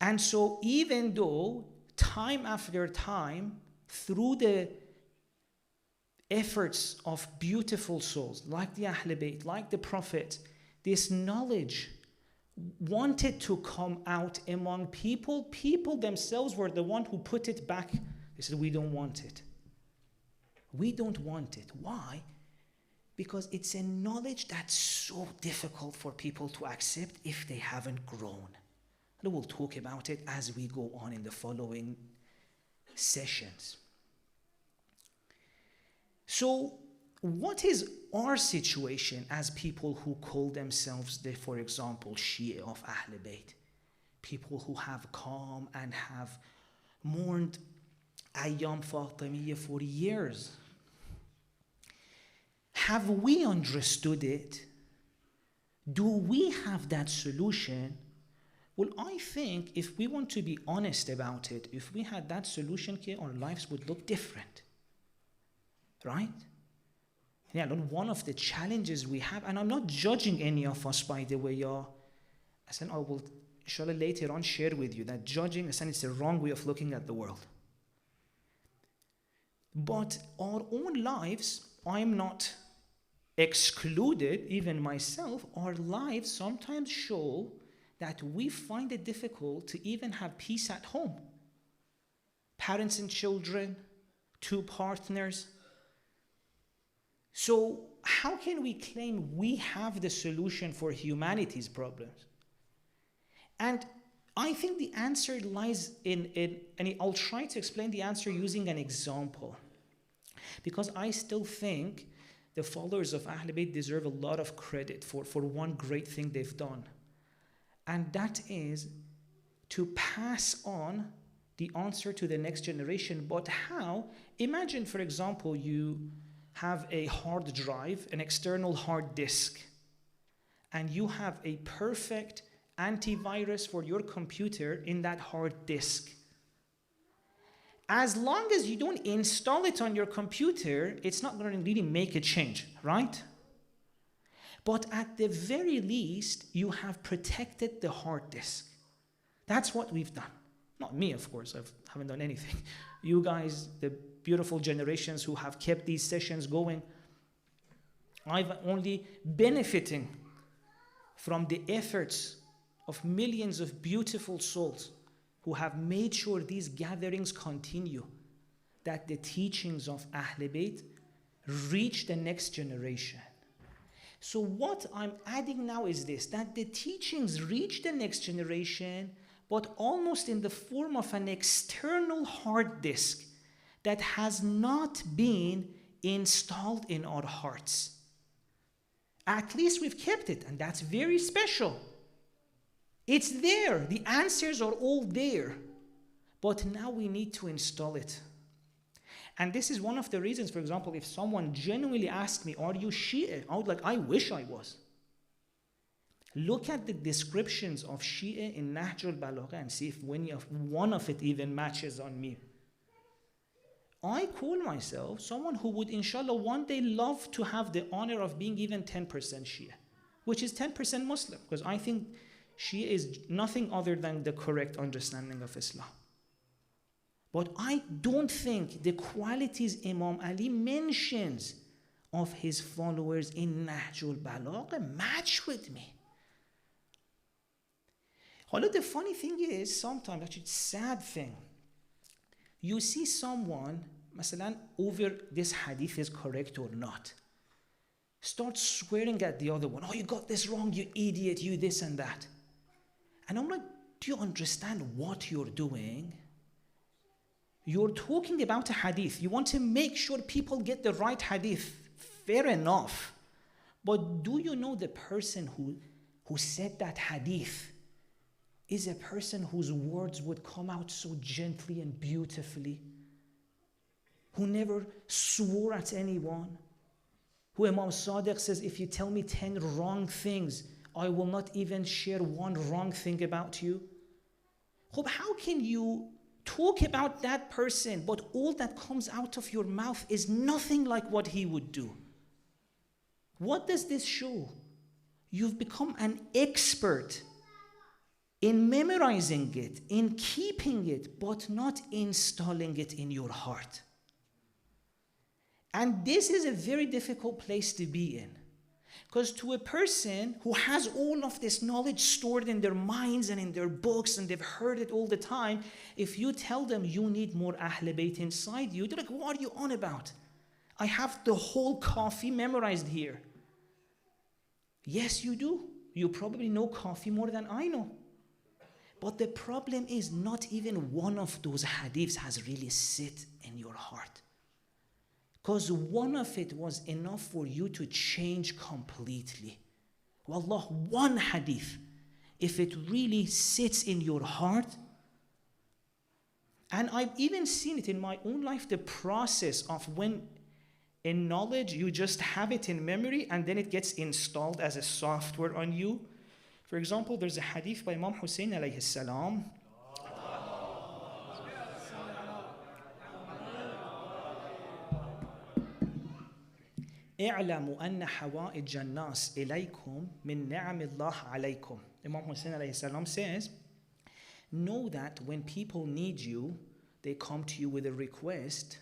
And so even though time after time, through the efforts of beautiful souls like the Ahl Bayt, like the Prophet, this knowledge wanted to come out among people. People themselves were the one who put it back. They said, we don't want it. We don't want it. Why? Because it's a knowledge that's so difficult for people to accept if they haven't grown. And we'll talk about it as we go on in the following sessions. So, what is our situation as people who call themselves for example, Shia of Ahl Bayt? People who have come and have mourned Ayyame Fatemiyah for years. Have we understood it? Do we have that solution? Well, I think if we want to be honest about it, if we had that solution key, our lives would look different. Right? Yeah, one of the challenges we have, and I'm not judging any of us, by the way, I said I will, inshallah, later on share with you that judging, I said it's the wrong way of looking at the world. But our own lives, I'm not excluded, even myself, our lives sometimes show that we find it difficult to even have peace at home. Parents and children, two partners. So how can we claim we have the solution for humanity's problems? And I think the answer lies and I'll try to explain the answer using an example. Because I still think the followers of Ahl Bayt deserve a lot of credit for one great thing they've done. And that is to pass on the answer to the next generation. But how? Imagine, for example, you have a hard drive, an external hard disk, and you have a perfect antivirus for your computer in that hard disk. As long as you don't install it on your computer, it's not going to really make a change, right? But at the very least, you have protected the hard disk. That's what we've done. Not me, of course, I haven't done anything. You guys, the beautiful generations who have kept these sessions going, I've only benefiting from the efforts of millions of beautiful souls who have made sure these gatherings continue, that the teachings of Ahl Bayt reach the next generation. So what I'm adding now is this, that the teachings reach the next generation, but almost in the form of an external hard disk that has not been installed in our hearts. At least we've kept it, and that's very special. It's there. The answers are all there. But now we need to install it. And this is one of the reasons, for example, if someone genuinely asked me, are you Shia? I would like, I wish I was. Look at the descriptions of Shia in Nahj al-Balagha and see if one of it even matches on me. I call myself someone who would, inshallah, one day love to have the honor of being even 10% Shia, which is 10% Muslim, because I think Shia is nothing other than the correct understanding of Islam. But I don't think the qualities Imam Ali mentions of his followers in Nahj al-Balagha match with me. Although the funny thing is, sometimes, actually sad thing, you see someone, masalan, over this hadith is correct or not, start swearing at the other one, oh, you got this wrong, you idiot, you this and that. And I'm like, do you understand what you're doing? You're talking about a hadith. You want to make sure people get the right hadith. Fair enough. But do you know the person who said that hadith is a person whose words would come out so gently and beautifully, who never swore at anyone, who Imam Sadiq says, if you tell me 10 wrong things, I will not even share one wrong thing about you. How can you talk about that person, but all that comes out of your mouth is nothing like what he would do? What does this show? You've become an expert in memorizing it, in keeping it, but not installing it in your heart. And this is a very difficult place to be in. Because to a person who has all of this knowledge stored in their minds and in their books, and they've heard it all the time, if you tell them you need more Ahl Bayt inside you, they're like, what are you on about? I have the whole Kafi memorized here. Yes, you do. You probably know Kafi more than I know. But the problem is not even one of those hadiths has really sit in your heart. Because one of it was enough for you to change completely. Wallah, one hadith, if it really sits in your heart, and I've even seen it in my own life, the process of when in knowledge, you just have it in memory and then it gets installed as a software on you. For example, there's a hadith by Imam Husayn alayhi salam. اعلموا أن حوائج الناس إليكم من نعم الله عليكم. Imam Husayn alayhi salam says, know that when people need you, they come to you with a request,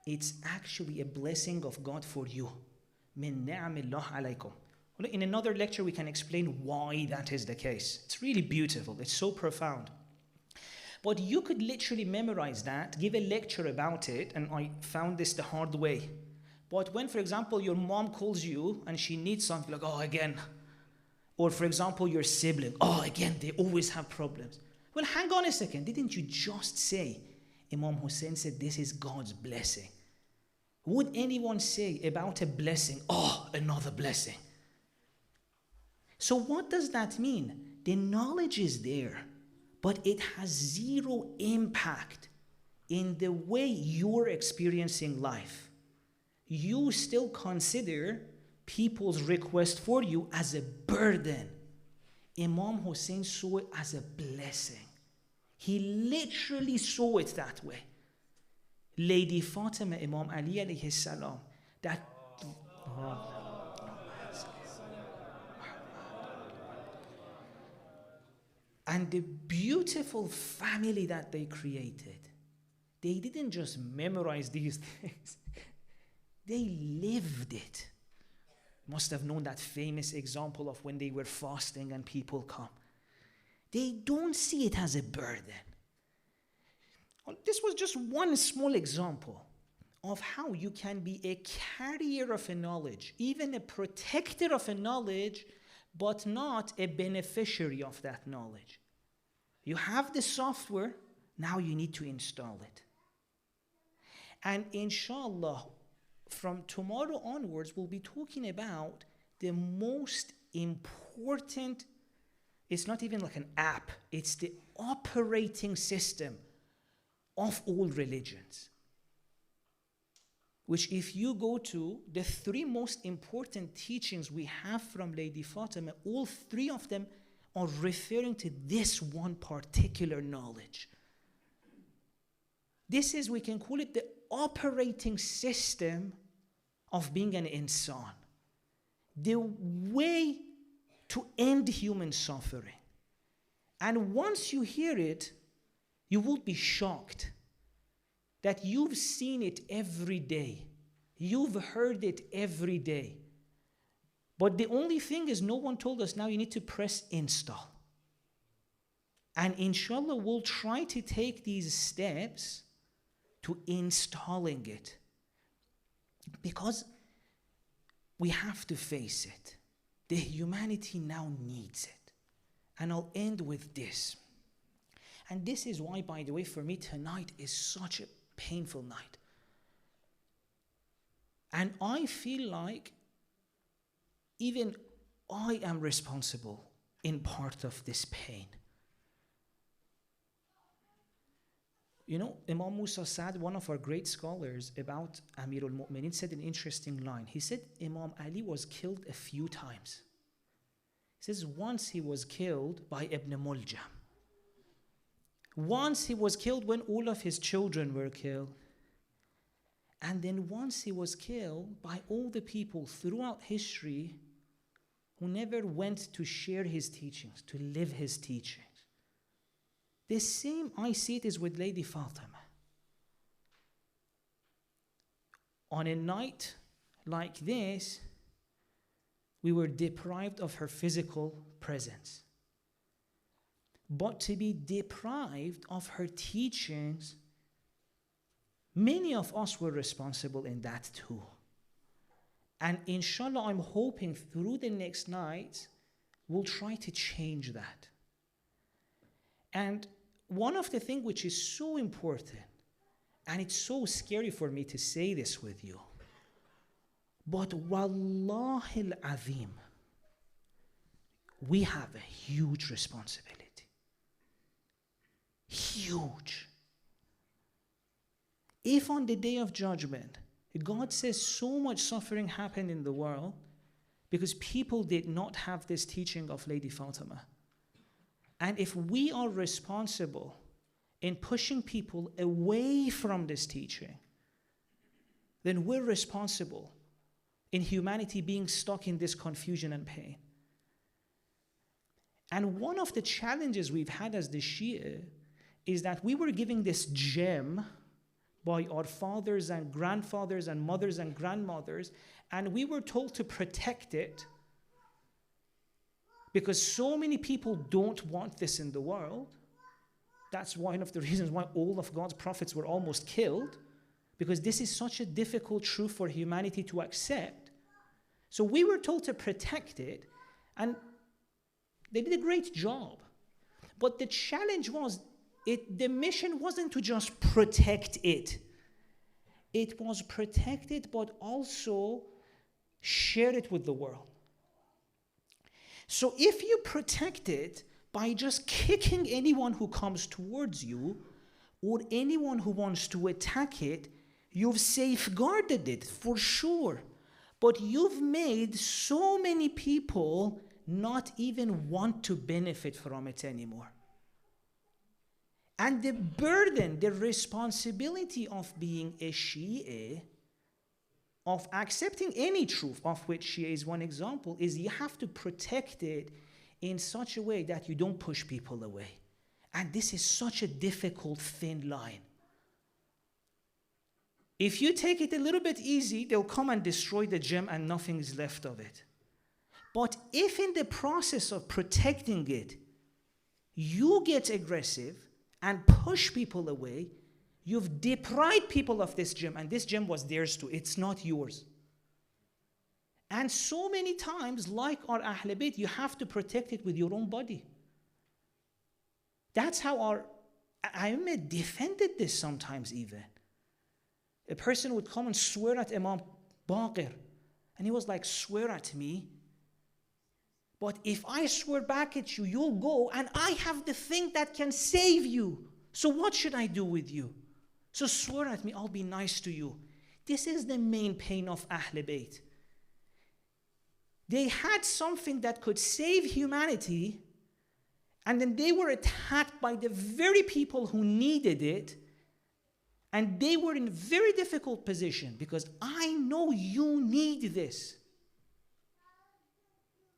it's actually a blessing of God for you. من نعم الله عليكم. In another lecture, we can explain why that is the case. It's really beautiful. It's so profound. But you could literally memorize that, give a lecture about it, and I found this the hard way. But when, for example, your mom calls you and she needs something, like, oh, again. Or, for example, your sibling, oh, again, they always have problems. Well, hang on a second. Didn't you just say, Imam Hussein said, this is God's blessing? Would anyone say about a blessing, oh, another blessing? So what does that mean? The knowledge is there, but it has zero impact in the way you're experiencing life. You still consider people's request for you as a burden. Imam Hussein saw it as a blessing. He literally saw it that way. Lady Fatemiyah, Imam Ali alayhi salam, that and the beautiful family that they created, they didn't just memorize these things. They lived it. Must have known that famous example of when they were fasting and people come. They don't see it as a burden. Well, this was just one small example of how you can be a carrier of a knowledge, even a protector of a knowledge, but not a beneficiary of that knowledge. You have the software, now you need to install it. And inshallah, from tomorrow onwards, we'll be talking about the most important, it's not even like an app, it's the operating system of all religions. Which if you go to the three most important teachings we have from Lady Fatemiyah, all three of them are referring to this one particular knowledge. This is, we can call it the operating system of being an insan. The way to end human suffering. And once you hear it, you will be shocked that you've seen it every day. You've heard it every day. But the only thing is, no one told us now you need to press install. And inshallah, we'll try to take these steps to installing it. Because we have to face it. The humanity now needs it. And I'll end with this. And this is why, by the way, for me tonight is such a painful night. And I feel like even I am responsible in part of this pain. You know, Imam Musa Sa'd, one of our great scholars about Amirul Mu'mineen, said an interesting line. He said Imam Ali was killed a few times. He says once he was killed by Ibn Muljam. Once he was killed when all of his children were killed. And then once he was killed by all the people throughout history who never went to share his teachings, to live his teachings. The same, I see it, is with Lady Fatemiyah. On a night like this, we were deprived of her physical presence. But to be deprived of her teachings, many of us were responsible in that too. And inshallah, I'm hoping through the next night, we'll try to change that. And one of the things which is so important, and it's so scary for me to say this with you, but wallahi al-azim, we have a huge responsibility. Huge. If on the day of judgment, God says so much suffering happened in the world, because people did not have this teaching of Lady Fatima. And if we are responsible in pushing people away from this teaching, then we're responsible in humanity being stuck in this confusion and pain. And one of the challenges we've had as the Shia is that we were giving this gem by our fathers and grandfathers and mothers and grandmothers, and we were told to protect it because so many people don't want this in the world. That's one of the reasons why all of God's prophets were almost killed, because this is such a difficult truth for humanity to accept. So we were told to protect it, and they did a great job. But the challenge was, the mission wasn't to just protect it. It was protect it, but also share it with the world. So if you protect it by just kicking anyone who comes towards you, or anyone who wants to attack it, you've safeguarded it for sure. But you've made so many people not even want to benefit from it anymore. And the burden, the responsibility of being a Shia, of accepting any truth, of which Shia is one example, is you have to protect it in such a way that you don't push people away. And this is such a difficult, thin line. If you take it a little bit easy, they'll come and destroy the gem and nothing is left of it. But if in the process of protecting it, you get aggressive and push people away, you've deprived people of this gem, and this gem was theirs too, it's not yours. And so many times, like our Ahl Bayt, you have to protect it with your own body. That's how our Ayyame defended this sometimes even. A person would come and swear at Imam Baqir, and he was like, swear at me, but if I swear back at you, you'll go, and I have the thing that can save you. So what should I do with you? So swear at me, I'll be nice to you. This is the main pain of Ahl Bayt. They had something that could save humanity, and then they were attacked by the very people who needed it, and they were in a very difficult position because I know you need this.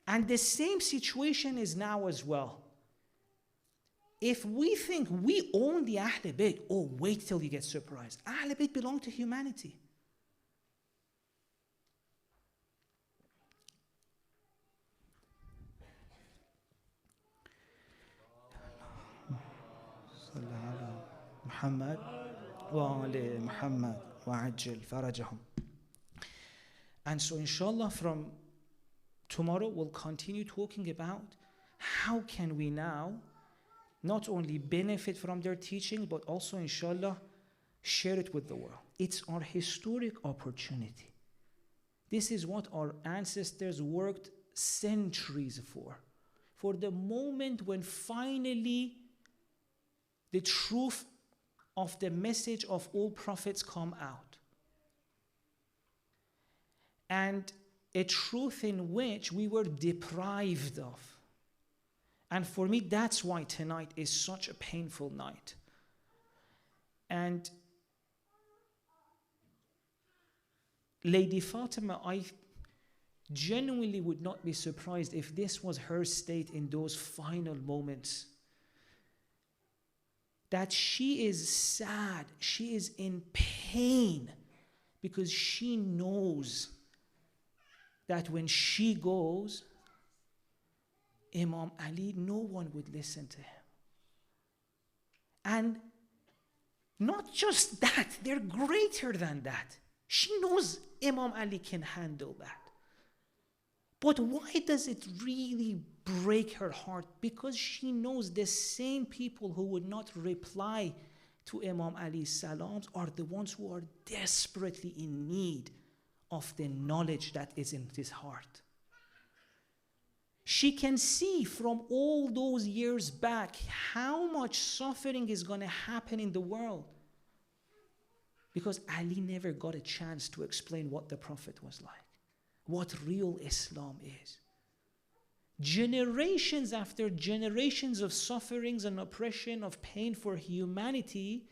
And the same situation is now as well. If we think we own the Ahl Bayt, oh, wait till you get surprised. Ahl Bayt belong to humanity. Muhammad wa ali Muhammad wa ajil farajahum. And so inshallah from tomorrow we'll continue talking about how can we now not only benefit from their teaching, but also inshallah share it with the world. It's our historic opportunity. This is what our ancestors worked centuries for the moment when finally the truth of the message of all prophets come out. And a truth in which we were deprived of. And for me, that's why tonight is such a painful night. And Lady Fatima, I genuinely would not be surprised if this was her state in those final moments. That she is sad, she is in pain, because she knows that when she goes, Imam Ali, no one would listen to him. And not just that, they're greater than that. She knows Imam Ali can handle that. But why does it really break her heart? Because she knows the same people who would not reply to Imam Ali's salams are the ones who are desperately in need of the knowledge that is in his heart. She can see from all those years back how much suffering is going to happen in the world. Because Ali never got a chance to explain what the Prophet was like. what real Islam is. Generations after generations of sufferings and oppression, of pain for humanity,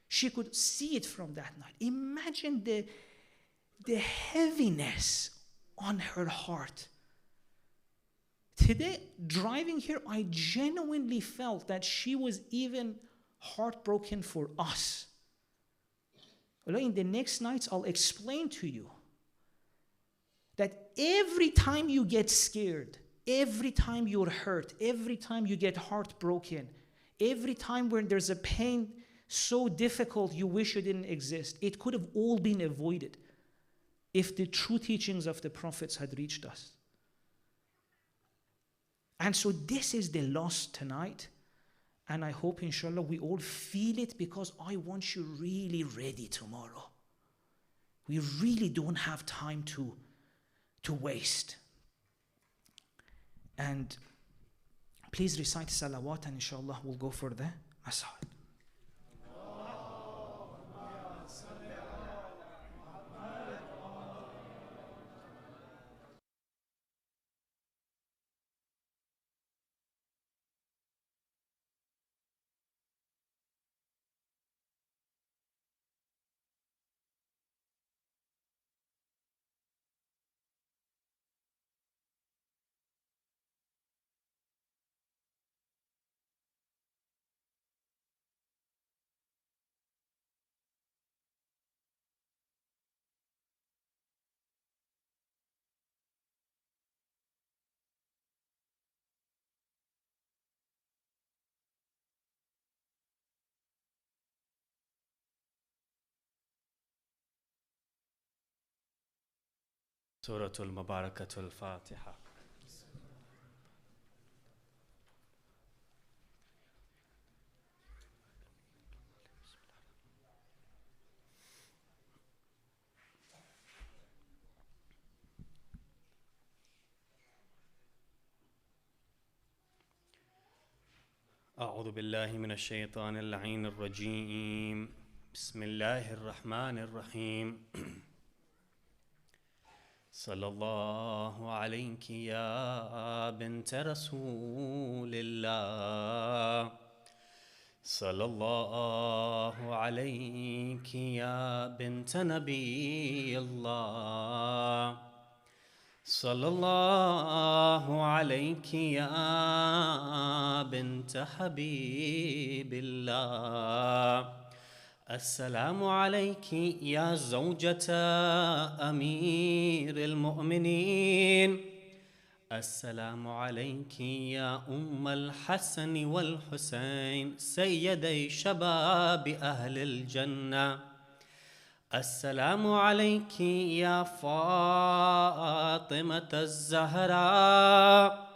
she could see it from that night. Imagine the heaviness on her heart. Today, driving here, I genuinely felt that she was even heartbroken for us. Well, in the next nights, I'll explain to you that every time you get scared, every time you're hurt, every time you get heartbroken, every time when there's a pain so difficult you wish it didn't exist, it could have all been avoided if the true teachings of the prophets had reached us. And so this is the loss tonight. And I hope, inshallah, we all feel it, because I want you really ready tomorrow. We really don't have time to waste. And please recite salawat, and inshallah we'll go for the Masjid. سورة المباركة الفاتحة. أعوذ بالله من الشيطان اللعين الرجيم. بسم الله الرحمن الرحيم. صلى الله عليك يا بنت رسول الله. صلى الله عليك يا بنت نبي الله. صلى الله عليك يا بنت حبيب الله. السلام عليك يا زوجة أمير المؤمنين. السلام عليك يا أم الحسن والحسين سيدي شباب أهل الجنة. السلام عليك يا فاطمة الزهراء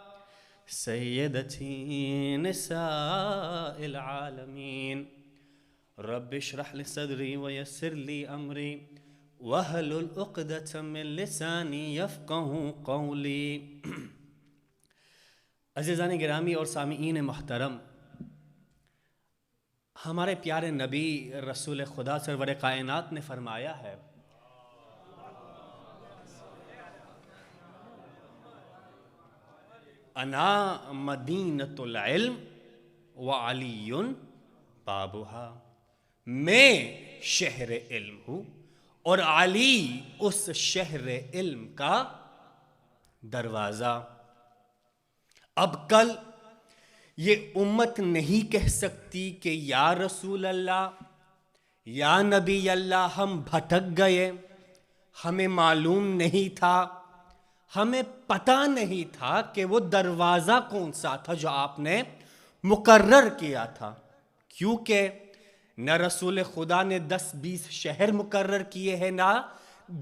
سيدتي نساء العالمين. رب اشرح لي صدري ويسر لي أمري واحلل عقدة من لساني يفقهوا قولي. عزیزان گرامی اور سامعین محترم، ہمارے پیارے نبی رسول خدا سرور کائنات نے فرمایا ہے انا مدینۃ العلم وعلی بابھا. میں شہر علم ہوں اور علی اس شہر علم کا دروازہ. اب کل یہ امت نہیں کہہ سکتی کہ یا رسول اللہ یا نبی اللہ ہم بھٹک گئے، ہمیں معلوم نہیں تھا، ہمیں پتہ نہیں تھا کہ وہ دروازہ کون سا تھا جو آپ نے مقرر کیا تھا. کیونکہ نہ رسول خدا نے 10-20 شہر مقرر کیے ہیں، نہ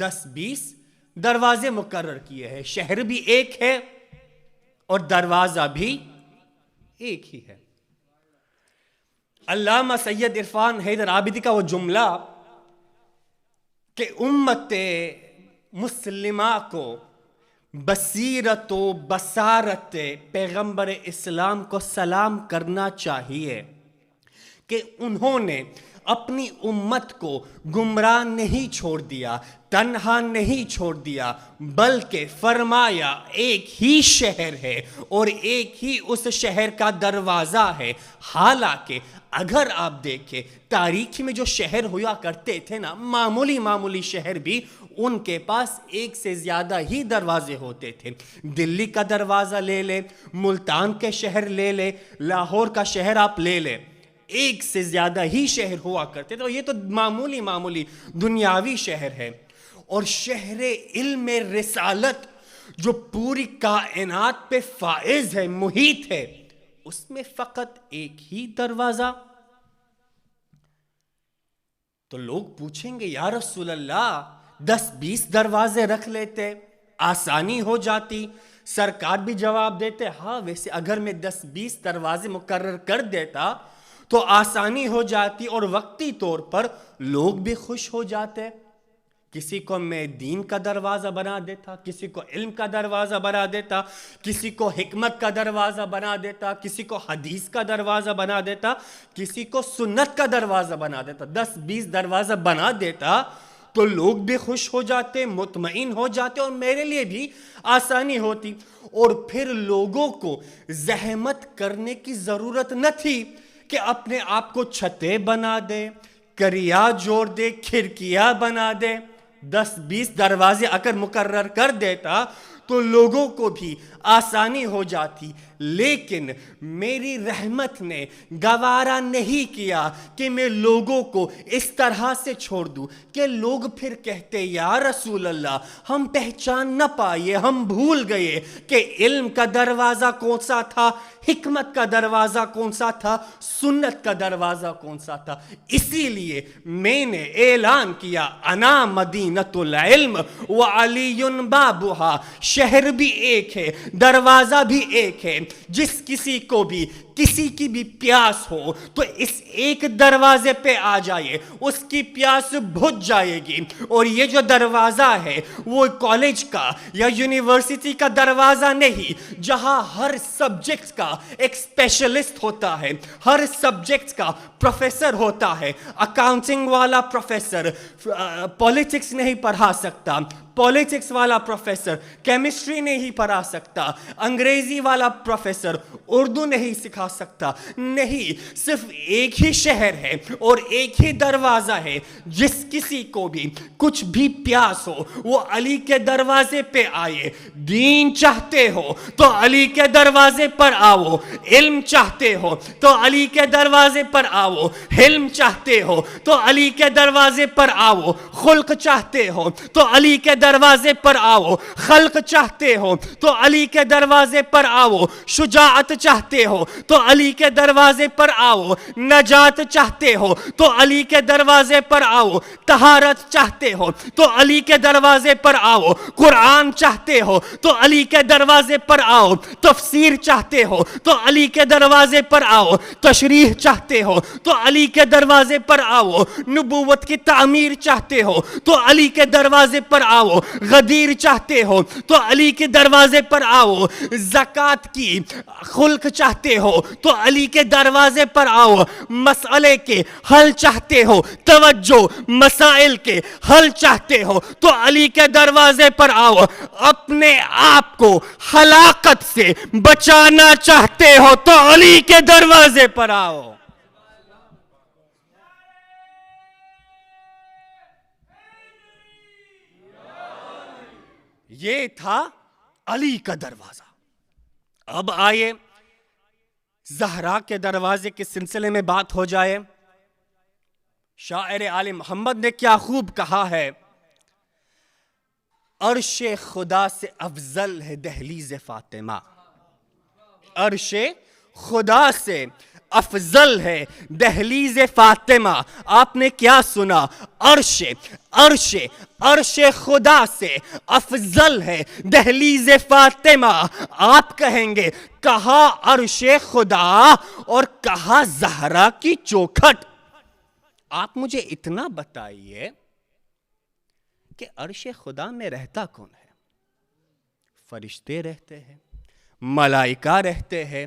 10-20 دروازے مقرر کیے ہیں. شہر بھی ایک ہے اور دروازہ بھی ایک ہی ہے. علامہ سید عرفان حیدر عابدی کا وہ جملہ کہ امت مسلمہ کو بصیرت و بصارت پیغمبر اسلام کو سلام کرنا چاہیے کہ انہوں نے اپنی امت کو گمراہ نہیں چھوڑ دیا، تنہا نہیں چھوڑ دیا، بلکہ فرمایا ایک ہی شہر ہے اور ایک ہی اس شہر کا دروازہ ہے۔ حالانکہ اگر آپ دیکھیں تاریخ میں جو شہر ہوا کرتے تھے نا، معمولی شہر بھی ان کے پاس ایک سے زیادہ ہی دروازے ہوتے تھے۔ دلی کا دروازہ لے لے، ملتان کے شہر لے لے، لاہور کا شہر آپ لے لے، ایک سے زیادہ ہی شہر ہوا کرتے تھے۔ یہ تو معمولی دنیاوی شہر ہے۔ اور شہر علم رسالت جو پوری کائنات پہ فائز ہے، محیط ہے، اس میں فقط ایک ہی دروازہ۔ تو لوگ پوچھیں گے یا رسول اللہ 10-20 دروازے رکھ لیتے، آسانی ہو جاتی۔ سرکار بھی جواب دیتے، ہاں ویسے اگر میں 10-20 دروازے مقرر کر دیتا تو آسانی ہو جاتی اور وقتی طور پر لوگ بھی خوش ہو جاتے۔ کسی کو میں دین کا دروازہ بنا دیتا، کسی کو علم کا دروازہ بنا دیتا، کسی کو حکمت کا دروازہ بنا دیتا، کسی کو حدیث کا دروازہ بنا دیتا، کسی کو سنت کا دروازہ بنا دیتا۔ 10-20 دروازہ بنا دیتا تو لوگ بھی خوش ہو جاتے، مطمئن ہو جاتے اور میرے لیے بھی آسانی ہوتی۔ اور پھر لوگوں کو زحمت کرنے کی ضرورت نہ تھی کہ اپنے آپ کو چھتیں بنا دے، کریا جوڑ دے، کھڑکیاں بنا دے۔ 10-20 دروازے اگر مقرر کر دیتا تو لوگوں کو بھی آسانی ہو جاتی، لیکن میری رحمت نے گوارا نہیں کیا کہ میں لوگوں کو اس طرح سے چھوڑ دوں کہ لوگ پھر کہتے یا رسول اللہ ہم پہچان نہ پائے، ہم بھول گئے کہ علم کا دروازہ کون سا تھا، حکمت کا دروازہ کون سا تھا، سنت کا دروازہ کون سا تھا۔ اسی لیے میں نے اعلان کیا انا مدینۃ العلم وعلی بابھا، شہر بھی ایک ہے، دروازہ بھی ایک ہے۔ جس کسی کو بھی کسی کی بھی پیاس ہو تو اس ایک دروازے پہ آ جائے، اس کی پیاس بجھ جائے گی۔ اور یہ جو دروازہ ہے وہ کالج کا یا یونیورسٹی کا دروازہ نہیں، جہاں ہر سبجیکٹ کا ایک اسپیشلسٹ ہوتا ہے، ہر سبجیکٹ کا پروفیسر ہوتا ہے۔ اکاؤنٹنگ والا پروفیسر پولیٹکس نہیں پڑھا سکتا، پولیٹکس والا پروفیسر کیمسٹری نہیں پڑھا سکتا، انگریزی والا پروفیسر اردو نہیں سکھا سکتا۔ نہیں، صرف ایک ہی شہر ہے اور ایک ہی دروازہ ہے۔ جس کسی کو بھی کچھ بھی پیاس ہو وہ علی کے دروازے پہ آئے۔ دین چاہتے ہو تو علی کے دروازے پر آؤ، علم چاہتے ہو تو علی کے دروازے پر آؤ، حلم چاہتے ہو تو علی کے دروازے پر آؤ، خلق چاہتے ہو تو علی کے دروازے پر آؤ، خلق چاہتے ہو تو علی کے دروازے پر آؤ، شجاعت چاہتے ہو تو علی کے دروازے پر آؤ، نجات چاہتے ہو تو علی کے دروازے پر آؤ، طہارت چاہتے ہو تو علی کے دروازے پر آؤ، قرآن چاہتے ہو تو علی کے دروازے پر آؤ، تفسیر چاہتے ہو تو علی کے دروازے پر آؤ، تشریح چاہتے ہو تو علی کے دروازے پر آؤ، نبوت کی تعمیر چاہتے ہو تو علی کے دروازے پر آؤ، غدیر چاہتے ہو تو علی کے دروازے پر آؤ، زکوٰۃ کی خلق چاہتے ہو تو علی کے دروازے پر آؤ، مسئلے کے حل چاہتے ہو، توجہ مسائل کے حل چاہتے ہو تو علی کے دروازے پر آؤ، اپنے آپ کو ہلاکت سے بچانا چاہتے ہو تو علی کے دروازے پر آؤ۔ یہ تھا علی کا دروازہ۔ اب آئے زہرا کے دروازے کے سلسلے میں بات ہو جائے۔ شاعر آل محمد نے کیا خوب کہا ہے، عرش خدا سے افضل ہے دہلیز فاطمہ، عرش خدا سے افضل ہے دہلیز فاطمہ۔ آپ نے کیا سنا؟ عرش خدا سے افضل ہے دہلیز فاطمہ۔ آپ کہیں گے کہا عرش خدا اور کہا زہرا کی چوکھٹ۔ آپ مجھے اتنا بتائیے کہ عرش خدا میں رہتا کون ہے؟ فرشتے رہتے ہیں، ملائکہ رہتے ہیں،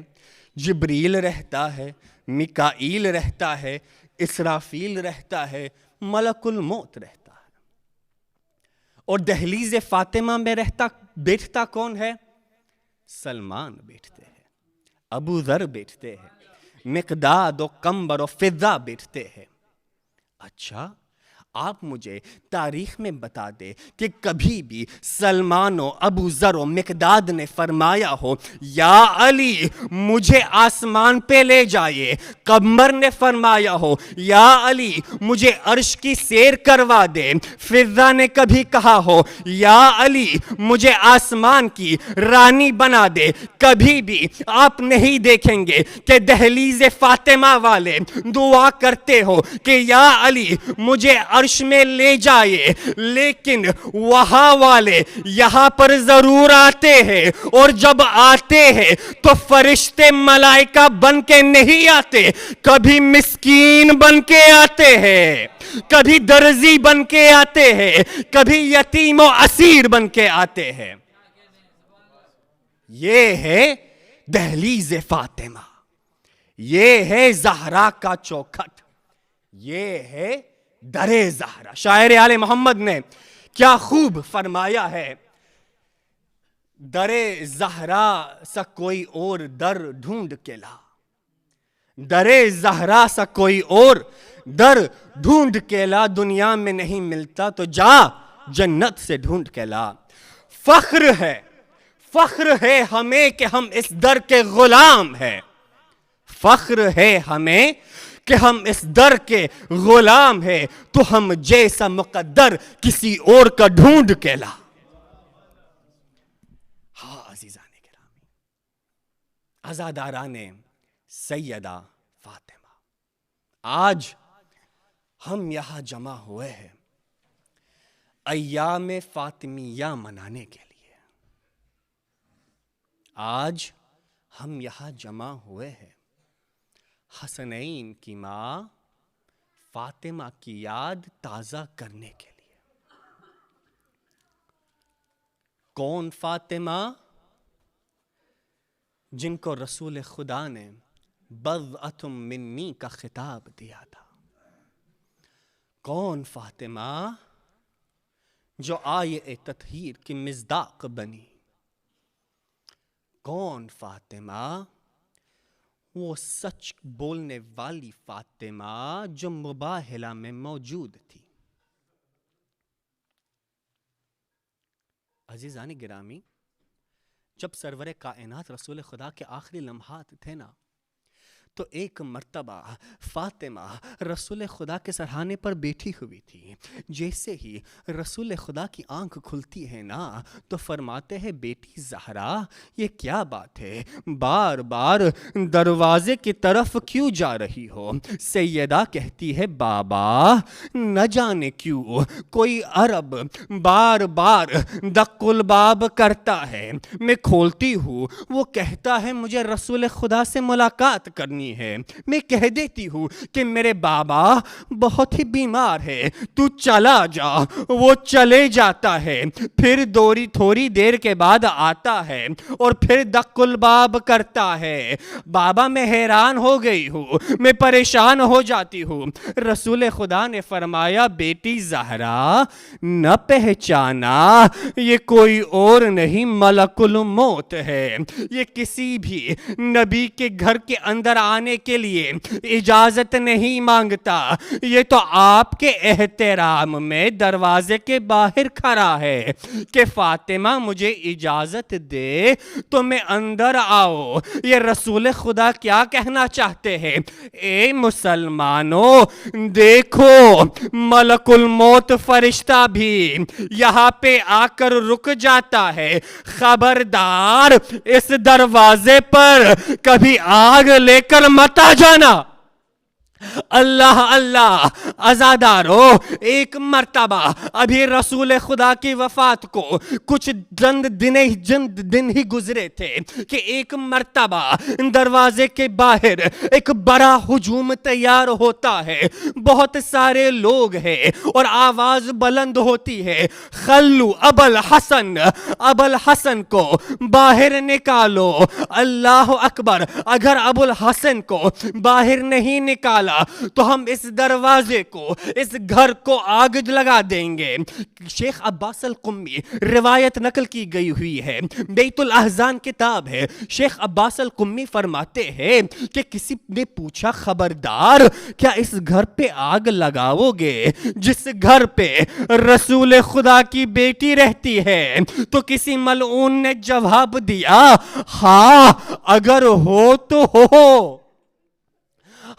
جبریل رہتا ہے، میکائیل رہتا ہے، اسرافیل رہتا ہے, ملک الموت رہتا ہے. اور دہلیز فاطمہ میں بیٹھتا کون ہے؟ سلمان بیٹھتے ہیں, ابو ذر بیٹھتے ہیں, مقداد و قمبر و فضہ بیٹھتے ہیں. اچھا آپ مجھے تاریخ میں بتا دے کہ کبھی بھی سلمان و ابو ذر و مقداد نے فرمایا ہو یا علی مجھے آسمان پہ لے جائے. قمر نے فرمایا ہو یا علی مجھے عرش کی سیر کروا دے. فضہ نے کبھی کہا ہو یا علی مجھے آسمان کی رانی بنا دے. کبھی بھی آپ نہیں دیکھیں گے کہ دہلیز فاطمہ والے دعا کرتے ہو کہ یا علی مجھے عرش میں لے جائے. لیکن وہاں والے یہاں پر ضرور آتے ہیں, اور جب آتے ہیں تو فرشتے ملائکہ بن کے نہیں آتے, کبھی مسکین بن کے آتے ہیں, کبھی درزی بن کے آتے ہیں, کبھی یتیم و اسیر بن کے آتے ہیں. یہ ہے دہلیز فاطمہ, یہ ہے زہرا کا چوکھٹ, یہ ہے در زہرا. شاعر آل محمد نے کیا خوب فرمایا ہے, در زہرا سا کوئی اور در ڈھونڈ کے لا, در زہرا سا کوئی اور در ڈھونڈ کے لا, دنیا میں نہیں ملتا تو جا جنت سے ڈھونڈ کے لا. فخر ہے ہمیں کہ ہم اس در کے غلام ہیں, فخر ہے ہمیں کہ ہم اس در کے غلام ہیں, تو ہم جیسا مقدر کسی اور کا ڈھونڈ کے لا. ہاں عزیزان گرامی, عزاداران سیدہ فاطمہ, آج ہم یہاں جمع ہوئے ہیں ایام فاطمیہ منانے کے لیے. آج ہم یہاں جمع ہوئے ہیں حسنین کی ماں فاطمہ کی یاد تازہ کرنے کے لیے. کون فاطمہ؟ جن کو رسول خدا نے بضعۃ منی کا خطاب دیا تھا. کون فاطمہ جو آیے تطہیر کی مصداق بنی. کون فاطمہ وہ سچ بولنے والی فاطمہ جو مباہلہ میں موجود تھی. عزیزان گرامی, جب سرور کائنات رسول خدا کے آخری لمحات تھے نا, تو ایک مرتبہ فاطمہ رسول خدا کے سرہانے پر بیٹھی ہوئی تھی. جیسے ہی رسول خدا کی آنکھ کھلتی ہے نا, تو فرماتے ہیں بیٹی زہرا یہ کیا بات ہے, بار بار دروازے کی طرف کیوں جا رہی ہو؟ سیدہ کہتی ہے بابا نہ جانے کیوں کوئی عرب بار بار دق الباب کرتا ہے, میں کھولتی ہوں, وہ کہتا ہے مجھے رسول خدا سے ملاقات کرنی ہے. میں کہہ دیتی ہوں کہ میرے بابا بہت ہی بیمار ہے, تو چلا جا. وہ چلے جاتا ہے, پھر تھوڑی دیر کے بعد آتا ہے اور پھر دق الباب کرتا ہے. بابا میں حیران ہو گئی ہوں, میں پریشان ہو جاتی ہوں. رسول خدا نے فرمایا بیٹی زہرا نہ پہچانا, یہ کوئی اور نہیں ملک الموت ہے. یہ کسی بھی نبی کے گھر کے اندر آنے کے لیے اجازت نہیں مانگتا, یہ تو آپ کے احترام میں دروازے کے باہر کھڑا ہے کہ فاطمہ مجھے اجازت دے تو میں اندر آؤ. یہ رسول خدا کیا کہنا چاہتے ہیں؟ اے مسلمانوں دیکھو, ملک الموت فرشتہ بھی یہاں پہ آ کر رک جاتا ہے. خبردار اس دروازے پر کبھی آگ لے کر مت آ جانا. اللہ اللہ عزادارو, ایک مرتبہ ابھی رسول خدا کی وفات کو کچھ دن ہی گزرے تھے کہ ایک مرتبہ دروازے کے باہر ایک بڑا ہجوم تیار ہوتا ہے. بہت سارے لوگ ہیں اور آواز بلند ہوتی ہے, خلو ابو الحسن کو باہر نکالو. اللہ اکبر, اگر ابو الحسن کو باہر نہیں نکالا ڈالا تو ہم اس دروازے کو, اس گھر کو آگ لگا دیں گے. شیخ عباس القمی روایت نقل کی گئی ہوئی ہے, بیت الاحزان کتاب ہے. شیخ عباس القمی فرماتے ہیں کہ کسی نے پوچھا خبردار کیا اس گھر پہ آگ لگاؤ گے جس گھر پہ رسول خدا کی بیٹی رہتی ہے؟ تو کسی ملعون نے جواب دیا ہاں اگر ہو تو ہو,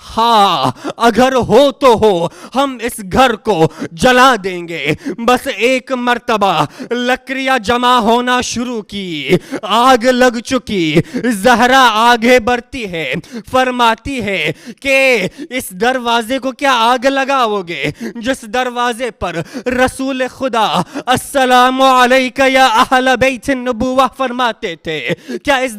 ہاں اگر ہو تو ہو, ہم اس گھر کو جلا دیں گے. بس ایک مرتبہ لکڑیاں جمع ہونا شروع کی, آگ لگ چکی. زہرا آگے بڑھتی ہے, فرماتی ہے کہ اس دروازے کو کیا آگ لگاؤ گے جس دروازے پر رسول خدا السلام علیکہ یا اہل بیت النبوہ فرماتے تھے؟ کیا اس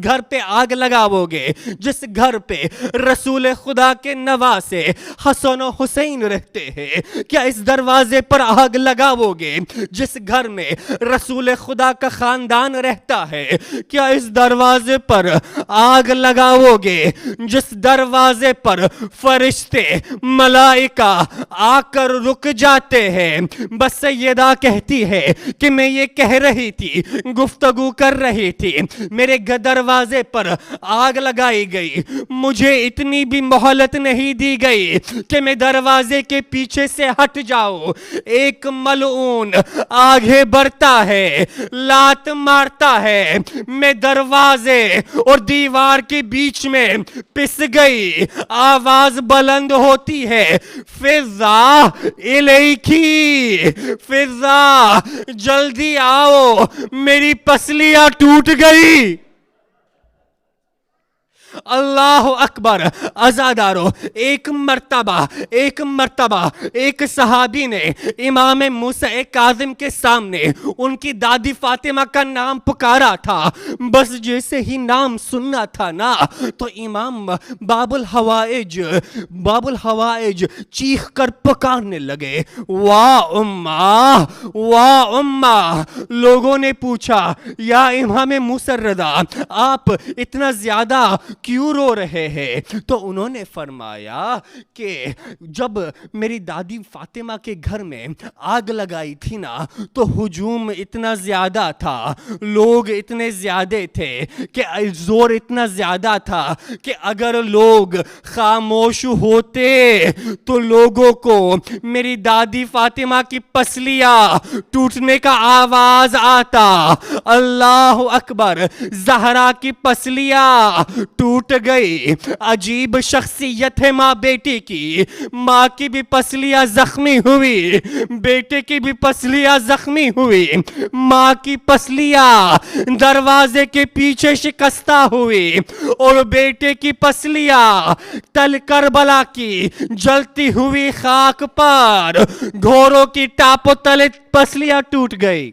گھر پہ آگ لگاؤ گے جس گھر پہ رسول خدا کے نواسے حسن و حسین رہتے ہیں؟ کیا اس دروازے پر آگ لگاؤ گے جس گھر میں رسول خدا کا خاندان رہتا ہے؟ کیا اس دروازے پر آگ لگاؤ گے جس دروازے پر فرشتے ملائکہ آ کر رک جاتے ہیں؟ بس سیدہ کہتی ہے کہ میں یہ کہہ رہی تھی, گفتگو کر رہی تھی, میرے دروازے پر آگ لگائی گئی, مجھے اتنی بھی مہلت نہیں دی گئی کہ میں دروازے کے پیچھے سے ہٹ جاؤں. ایک ملعون آگے بڑھتا ہے, لات مارتا ہے, میں دروازے اور دیوار کے بیچ میں پس گئی. آواز بلند ہوتی ہے فضا الیکی, فضا جلدی آؤ, میری پسلیاں ٹوٹ گئی. اللہ اکبر. عزادارو, ایک مرتبہ ایک صحابی نے امام موسیٰ کاظم کے سامنے ان کی دادی فاطمہ کا نام پکارا تھا. بس جیسے ہی نام سننا تھا نا تو امام باب الحوائج چیخ کر پکارنے لگے, واہ اماں. لوگوں نے پوچھا یا امام موسیٰ رضا آپ اتنا زیادہ کیوں رو رہے ہیں؟ تو انہوں نے فرمایا کہ جب میری دادی فاطمہ کے گھر میں آگ لگائی تھی نا تو ہجوم اتنا زیادہ تھا, لوگ اتنے زیادہ تھے کہ زور اتنا زیادہ تھا کہ اگر لوگ خاموش ہوتے تو لوگوں کو میری دادی فاطمہ کی پسلیاں ٹوٹنے کا آواز آتا. اللہ اکبر. زہرا کی پسلیاں ٹوٹ گئی. عجیب شخصیت ہے ماں بیٹی کی. ماں کی بھی پسلیاں زخمی ہوئی, بیٹے کی بھی پسلیاں زخمی ہوئی. ماں کی پسلیاں دروازے کے پیچھے شکستہ ہوئی اور بیٹے کی پسلیاں تل کربلا کی جلتی ہوئی خاک پر گھوڑوں کی ٹاپوں تلے پسلیاں ٹوٹ گئی.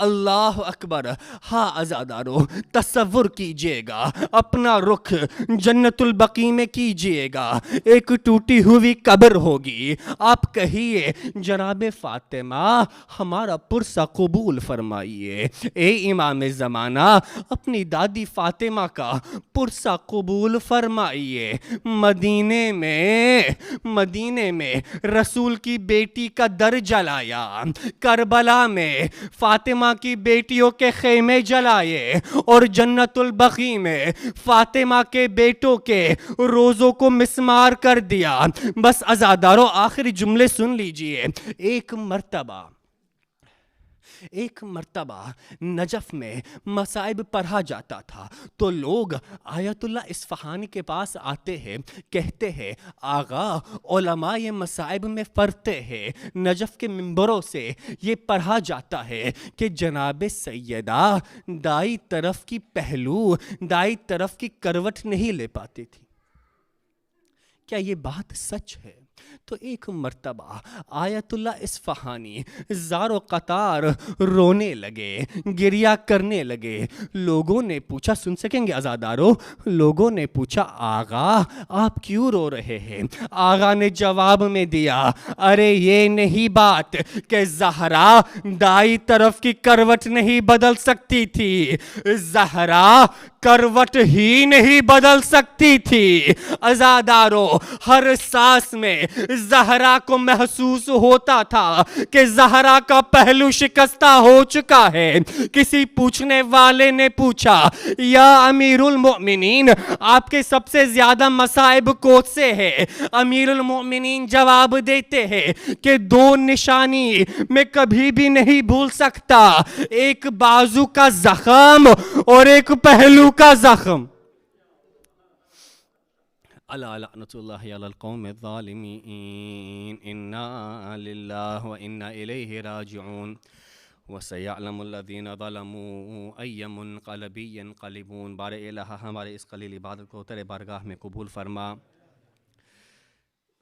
اللہ اکبر. ہاں عزادارو, تصور کیجئے گا, اپنا رخ جنت البقیع میں کیجئے گا, ایک ٹوٹی ہوئی قبر ہوگی. آپ کہیے جناب فاطمہ ہمارا پرسہ قبول فرمائیے. اے امام زمانہ اپنی دادی فاطمہ کا پرسہ قبول فرمائیے. مدینے میں رسول کی بیٹی کا در جلایا, کربلا میں فاطمہ کی بیٹیوں کے خیمے جلائے اور جنت البقیع میں فاطمہ کے بیٹوں کے روزوں کو مسمار کر دیا. بس عزادارو آخری جملے سن لیجئے. ایک مرتبہ نجف میں مصائب پڑھا جاتا تھا تو لوگ آیت اللہ اصفہانی کے پاس آتے ہیں, کہتے ہیں آغا علماء یہ مصائب میں پڑھتے ہیں. نجف کے منبروں سے یہ پڑھا جاتا ہے کہ جناب سیدہ دائیں طرف کی پہلو, دائیں طرف کی کروٹ نہیں لے پاتی تھی. کیا یہ بات سچ ہے؟ تو ایک مرتبہ آیت اللہ اصفہانی زار و قطار رونے لگے، گریہ کرنے لگے۔ لوگوں نے پوچھا، سن سکیں گے عزادارو، لوگوں نے پوچھا آغا آپ کیوں رو رہے ہیں؟ آغا نے جواب میں دیا، ارے یہ نہیں بات کہ زہرا دائیں طرف کی کروٹ نہیں بدل سکتی تھی، زہرا کروٹ ہی نہیں بدل سکتی تھی۔ عزادارو، ہر سانس میں زہرا کو محسوس ہوتا تھا کہ زہرا کا پہلو شکستہ ہو چکا ہے۔ کسی پوچھنے والے نے پوچھا، یا امیر المؤمنین آپ کے سب سے زیادہ مصائب کون سے ہیں؟ امیر المؤمنین جواب دیتے ہیں کہ دو نشانی میں کبھی بھی نہیں بھول سکتا، ایک بازو کا زخم اور ایک پہلو کا زخم۔ الا لعنۃ اللہ علی القوم الظالمین، انا للہ و انا الیہ راجعون، وسیعلم الذین ظلموا ای منقلب ینقلبون۔ بار الہ ہمارے اس قلیل عبادت کو تیرے بارگاہ میں قبول فرما۔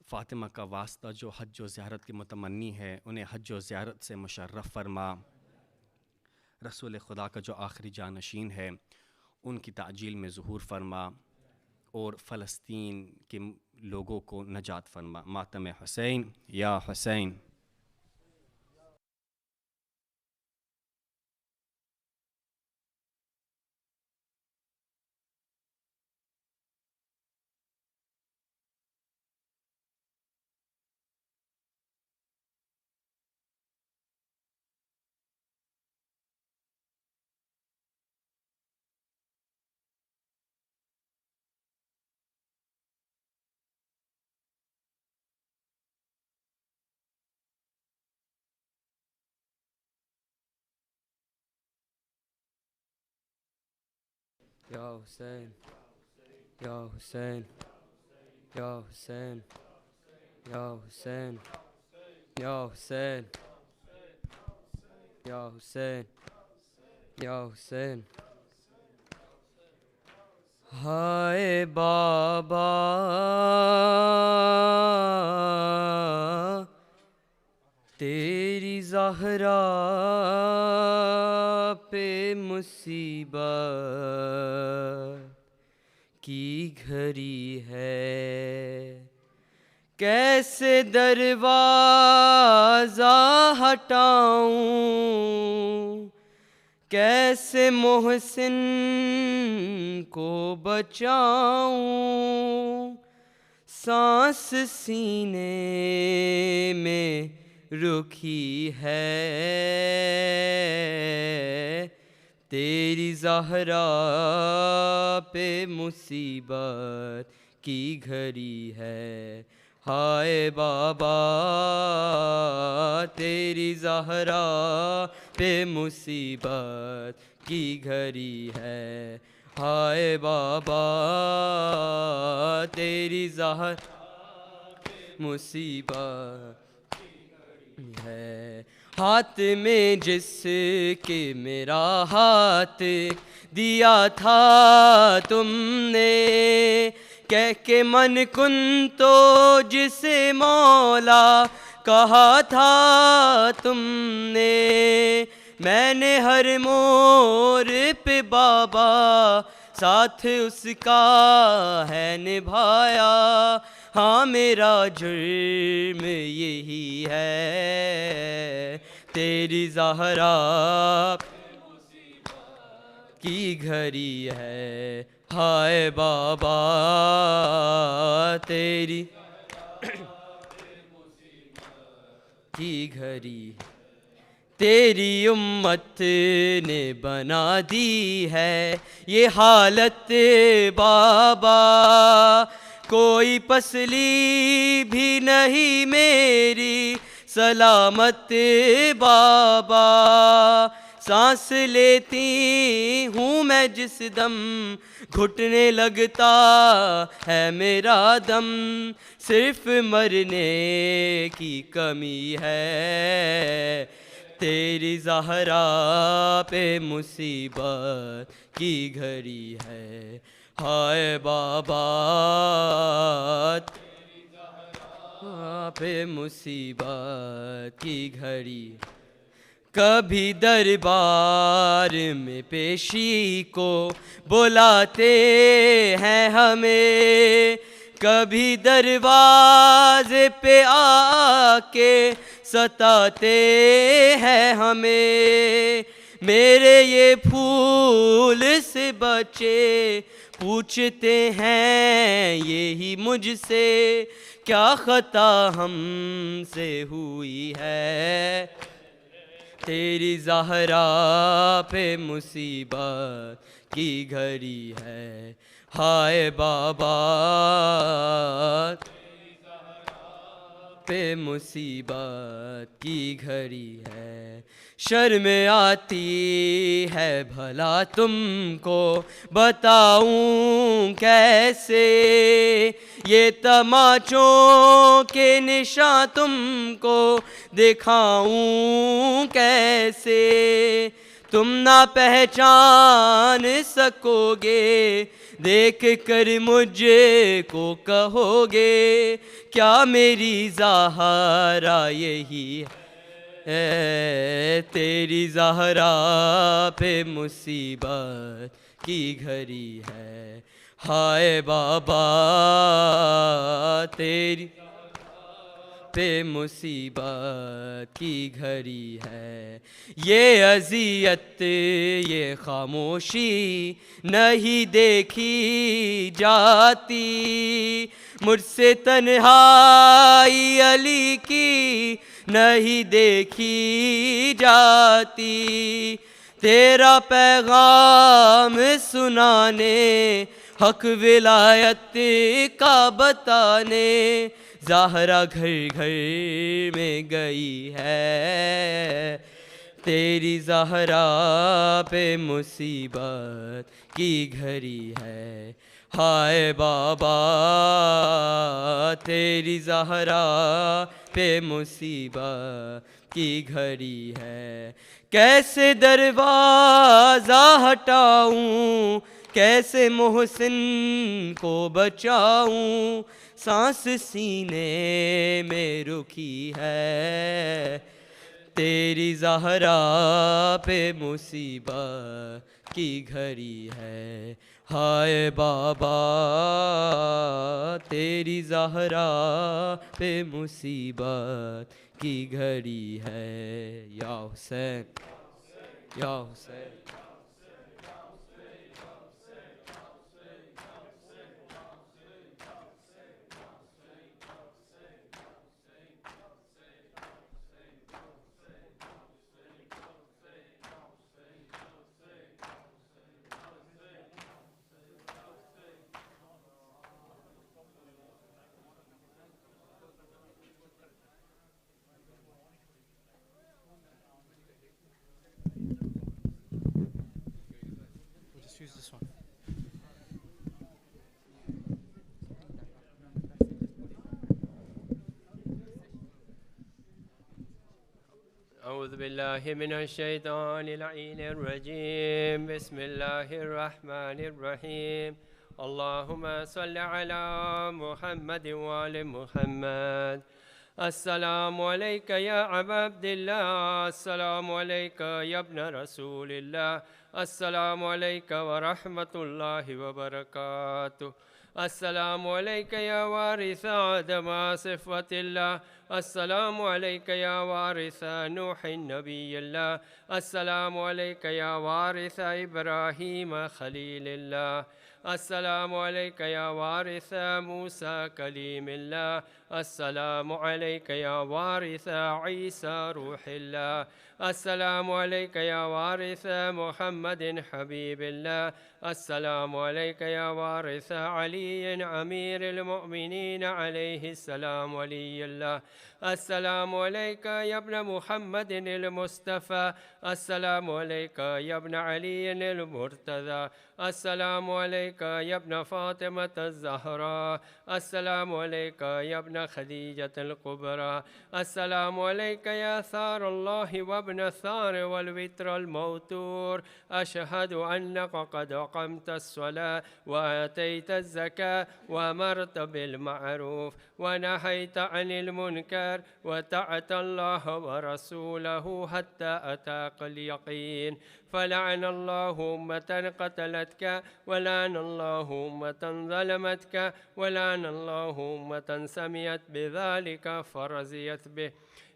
فاطمہ کا واسطہ جو حج و زیارت کی متمنی ہے انہیں حج و زیارت سے مشرف فرما۔ رسول خدا کا جو آخری جانشین ہے ان کی تعجیل میں ظہور فرما، اور فلسطین کے لوگوں کو نجات فرما۔ ماتم حسین یا حسین۔ یا حسین یا حسین یا حسین یا حسین یا حسین یا حسین یا حسین۔ ہائے بابا تیری زہرا پہ مصیبت کی گھڑی ہے، کیسے دروازہ ہٹاؤں، کیسے محسن کو بچاؤں، سانس سینے میں رکھی ہے، تیری زہرا پہ مصیبت کی گھڑی ہے۔ ہائے بابا تیری زہرا پہ مصیبت کی گھڑی ہے، ہائے بابا تیری زہرا مصیبت ہے۔ ہاتھ میں جس کے میرا ہاتھ دیا تھا تم نے، کہہ کے من کن تو جسے مولا کہا تھا تم نے، میں نے ہر موڑ پہ بابا ساتھ اس کا ہے نبھایا، ہاں میرا جرم یہی ہے، تیری زہرا کی گھڑی ہے، ہائے بابا تیری کی گھڑی، تیری امت نے بنا دی ہے یہ حالت بابا، کوئی پسلی بھی نہیں میری سلامت بابا، سانس لیتی ہوں میں جس دم گھٹنے لگتا ہے میرا دم، صرف مرنے کی کمی ہے، تیری زہرا پہ مصیبت کی گھڑی ہے، ہائے بابا پہ مصیبت کی گھڑی، کبھی دربار میں پیشی کو بلاتے ہیں ہمیں، کبھی دروازے پہ آ کے ستاتے ہیں ہمیں، میرے یہ پھول سے بچے پوچھتے ہیں یہی مجھ سے، کیا خطا ہم سے ہوئی ہے، تیری زہرا پہ مصیبت کی گھڑی ہے، ہائے بابا پہ مصیبت کی گھڑی ہے، شرم آتی ہے بھلا تم کو بتاؤں کیسے، یہ تماچوں کے نشاں تم کو دکھاؤں کیسے، تم نہ پہچان سکو گے، دیکھ کر مجھ کو کہو گے کیا میری زہرا یہی ہے، تیری زہرا پہ مصیبت کی گھڑی ہے، ہائے بابا تیری پہ مصیبت کی گھڑی ہے، یہ اذیت یہ خاموشی نہیں دیکھی جاتی، مجھ سے تنہائی علی کی نہیں دیکھی جاتی، تیرا پیغام سنانے حق ولایت کا بتانے زہرا گھر گھر میں گئی ہے، تیری زہرا پہ مصیبت کی گھڑی ہے، ہائے بابا تیری زہرا پہ مصیبت کی گھڑی ہے، کیسے دروازہ ہٹاؤں کیسے محسن کو بچاؤں، سانس سینے میں رکی ہے، تیری زہرا پہ مصیبت کی گھڑی ہے، ہائے بابا تیری زہرا پہ مصیبت کی گھڑی ہے، یا حسین یا حسین۔ أعوذ بالله من الشيطان اللعين الرجيم، بسم الله الرحمن الرحيم، اللهم صل على محمد وآل محمد، السلام عليك يا أبا عبد الله، السلام عليك يا ابن رسول الله، السلام عليك ورحمة الله وبركاته، السلام عليك يا وارث آدم صفوة الله، السلام عليك يا وارث نوح نبي الله، السلام عليك يا وارث إبراهيم خليل الله، السلام عليك يا وارث موسى كليم الله، السلام عليك يا وارث عيسى روح الله، السلام عليك يا وارث محمد حبيب الله، السلام عليك يا وارث علي أمير المؤمنين عليه السلام ولي الله، السلام عليك يا ابن محمد المصطفى، السلام عليك يا ابن علي المرتضى، السلام عليك يا ابن فاطمة الزهراء، السلام عليك يا ابن خديجة الكبرى، السلام عليك يا ثار الله وابن وابن الثار والوتر الموتور. أشهد أنك قد أقمت الصلاة وآتيت الزكاة وأمرت بالمعروف ونهيت عن المنكر وطعت الله ورسوله حتى أتاك اليقين. فلعن الله أمة قتلتك ولعن الله أمة ظلمتك ولعن الله أمة سمعت بذلك فرزيت به.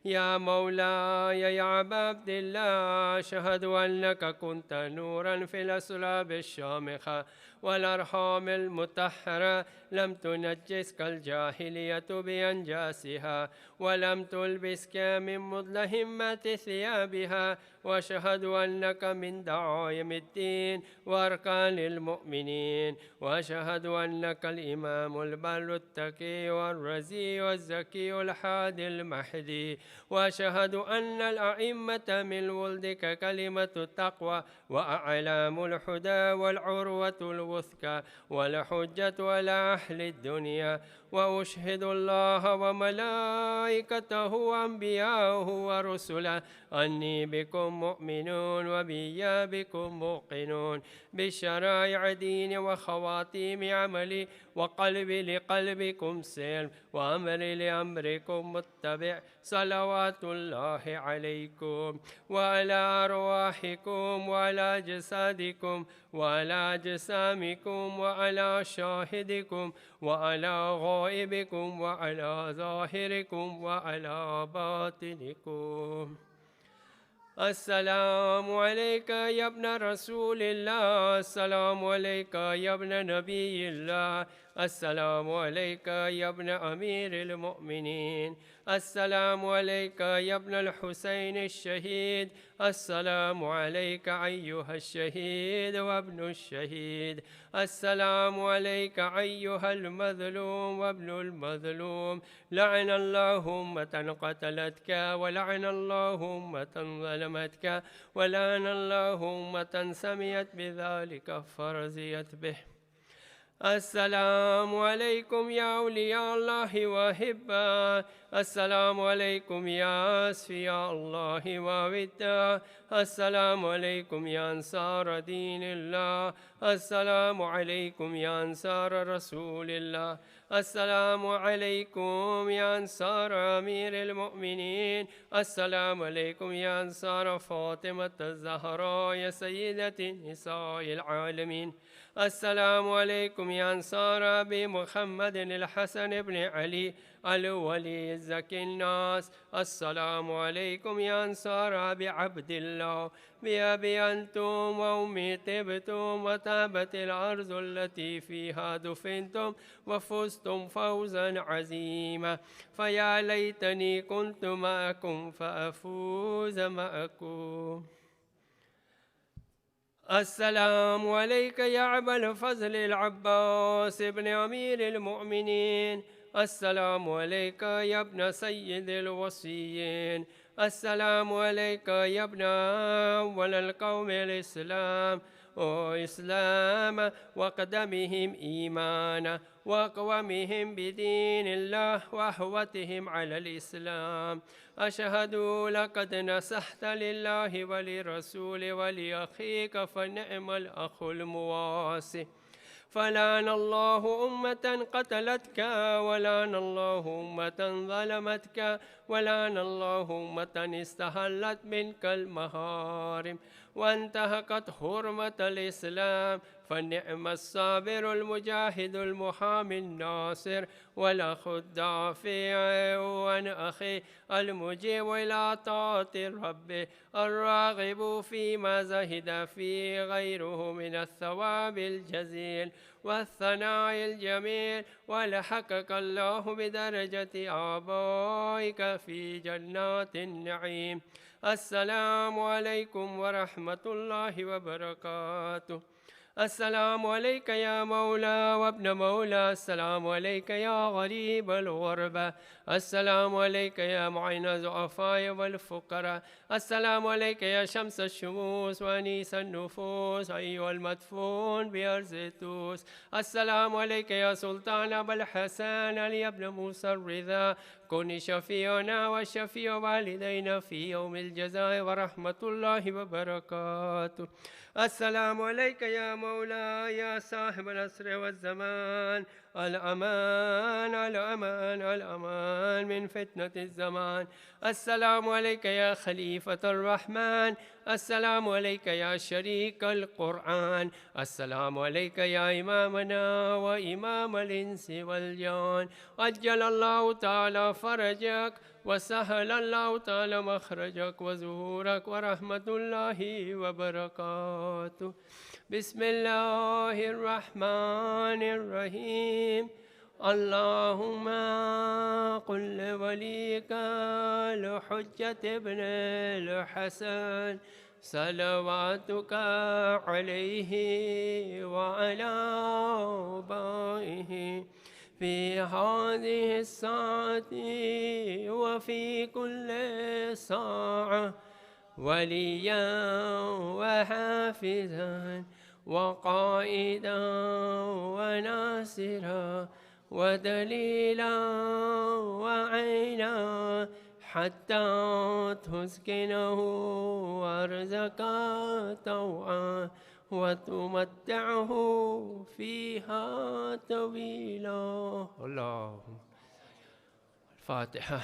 يا مولاي يا أبا عبد الله، أشهد أنك كنت نورا في الأسلاب الشامخة والأرحام المطهرة، لم تنجسك الجاهلية بأنجاسها ولم تلبسك من مدلهمات ثيابها. وأشهد أنك من دعائم الدين وأركان المؤمنين. وأشهد أنك الإمام البر التقي والرزي والزكي الحادي المهدي. وأشهد أن الأئمة من ولدك كلمة التقوى وأعلام الهدى والعروة الوثقى والحجة على أهل الدنيا. وأشهد الله وملائكته وأنبياءه ورسله أني بكم مؤمنون وبي بكم موقنون، بشرائع دين وخواتيم عملي، وقلبي لقلبكم سلم وأمري لأمركم متبع. صلوات الله عليكم وعلى أرواحكم وعلى أجسادكم وعلى أجسامكم وعلى شاهدكم وعلى غائبكم وعلى ظاهركم وعلى باطنكم. السلام عليك يا ابن رسول الله، السلام عليك يا ابن نبي الله، السلام عليك يا ابن أمير المؤمنين، السلام عليك يا ابن الحسين الشهيد، السلام عليك أيها الشهيد وابن الشهيد، السلام عليك أيها المظلوم وابن المظلوم. لعن الله أمة قتلتك ولعن الله أمة ظلمتك ولعن الله أمة سمعت بذلك فرزيت به. السلام عليكم يا أولياء الله وأحباء، السلام عليكم يا أصفياء الله ووداع، السلام عليكم يا أنصار دين الله، السلام عليكم يا أنصار رسول الله، السلام عليكم يا أنصار أمير المؤمنين، السلام عليكم يا أنصار فاطمة الزهراء يا سيدة نساء العالمين، السلام عليكم يا أنصار أبي محمد الحسن بن علي الولي الزكي الناس، السلام عليكم يا أنصار أبي عبد الله، بأبي أنتم وأمي طبتم وتابت الأرض التي فيها دفنتم وفزتم فوزا عظيما، فيا ليتني كنت معكم فأفوز معكم. السلام عليك يا أبا الفضل العباس ابن أمير المؤمنين، السلام عليك يا ابن سيد الوصيين، السلام عليك يا ابن أول القوم الإسلام وإسلام وقدمهم إيمانا وأقومهم بدين الله وأحوتهم على الإسلام. أشهد لقد نصحت لله ولرسول ولأخيك فنعم الأخ المواسي. فلعن الله أمة قتلتك ولعن الله أمة ظلمتك ولعن الله أمة استحلت منك المحارم وانتهكت حرمة الإسلام. فنعم الصابر المجاهد المحامي الناصر والأخ الدافع عن أخي المجيب إلى طاعة الرب الراغب فيما زهد فيه غيره من الثواب الجزيل والثناء الجميل، ولحقك الله بدرجة آبائك في جنات النعيم. السلام عليكم ورحمة الله وبركاته. السلام عليك يا مولى وابن مولى، السلام عليك يا غريب الغربة، السلام عليك يا معين الضعفاء والفقراء. السلام عليك يا شمس الشموس وأنيس النفوس أيها المدفون بأرض توس. السلام عليك يا سلطان أبا الحسن علي بن موسى الرضا، كن شفيعنا وشفيع والدينا في يوم الجزاء ورحمة الله وبركاته. السلام عليك يا مولاي يا صاحب العصر والزمان، الأمان الأمان الأمان من فتنة الزمان. السلام عليك يا خليفة الرحمن، السلام عليك يا شريك القرآن، السلام عليك يا إمامنا وإمام الإنس والجان. أجل الله تعالى فرجك وسهل الله تعالى مخرجك وظهورك ورحمة الله وبركاته. بسم الله الرحمن الرحيم. اللهم قل لوليك الحجة ابن الحسن صلواتك عليه وعلى آبائه في هذه الساعة وفي كل ساعة وليا وحافظا وقائدا وناصرا ودليلا وعينا حتى تسكنه أرزك طوعا وتمتعه فيها طويلا. اللهم الفاتحة.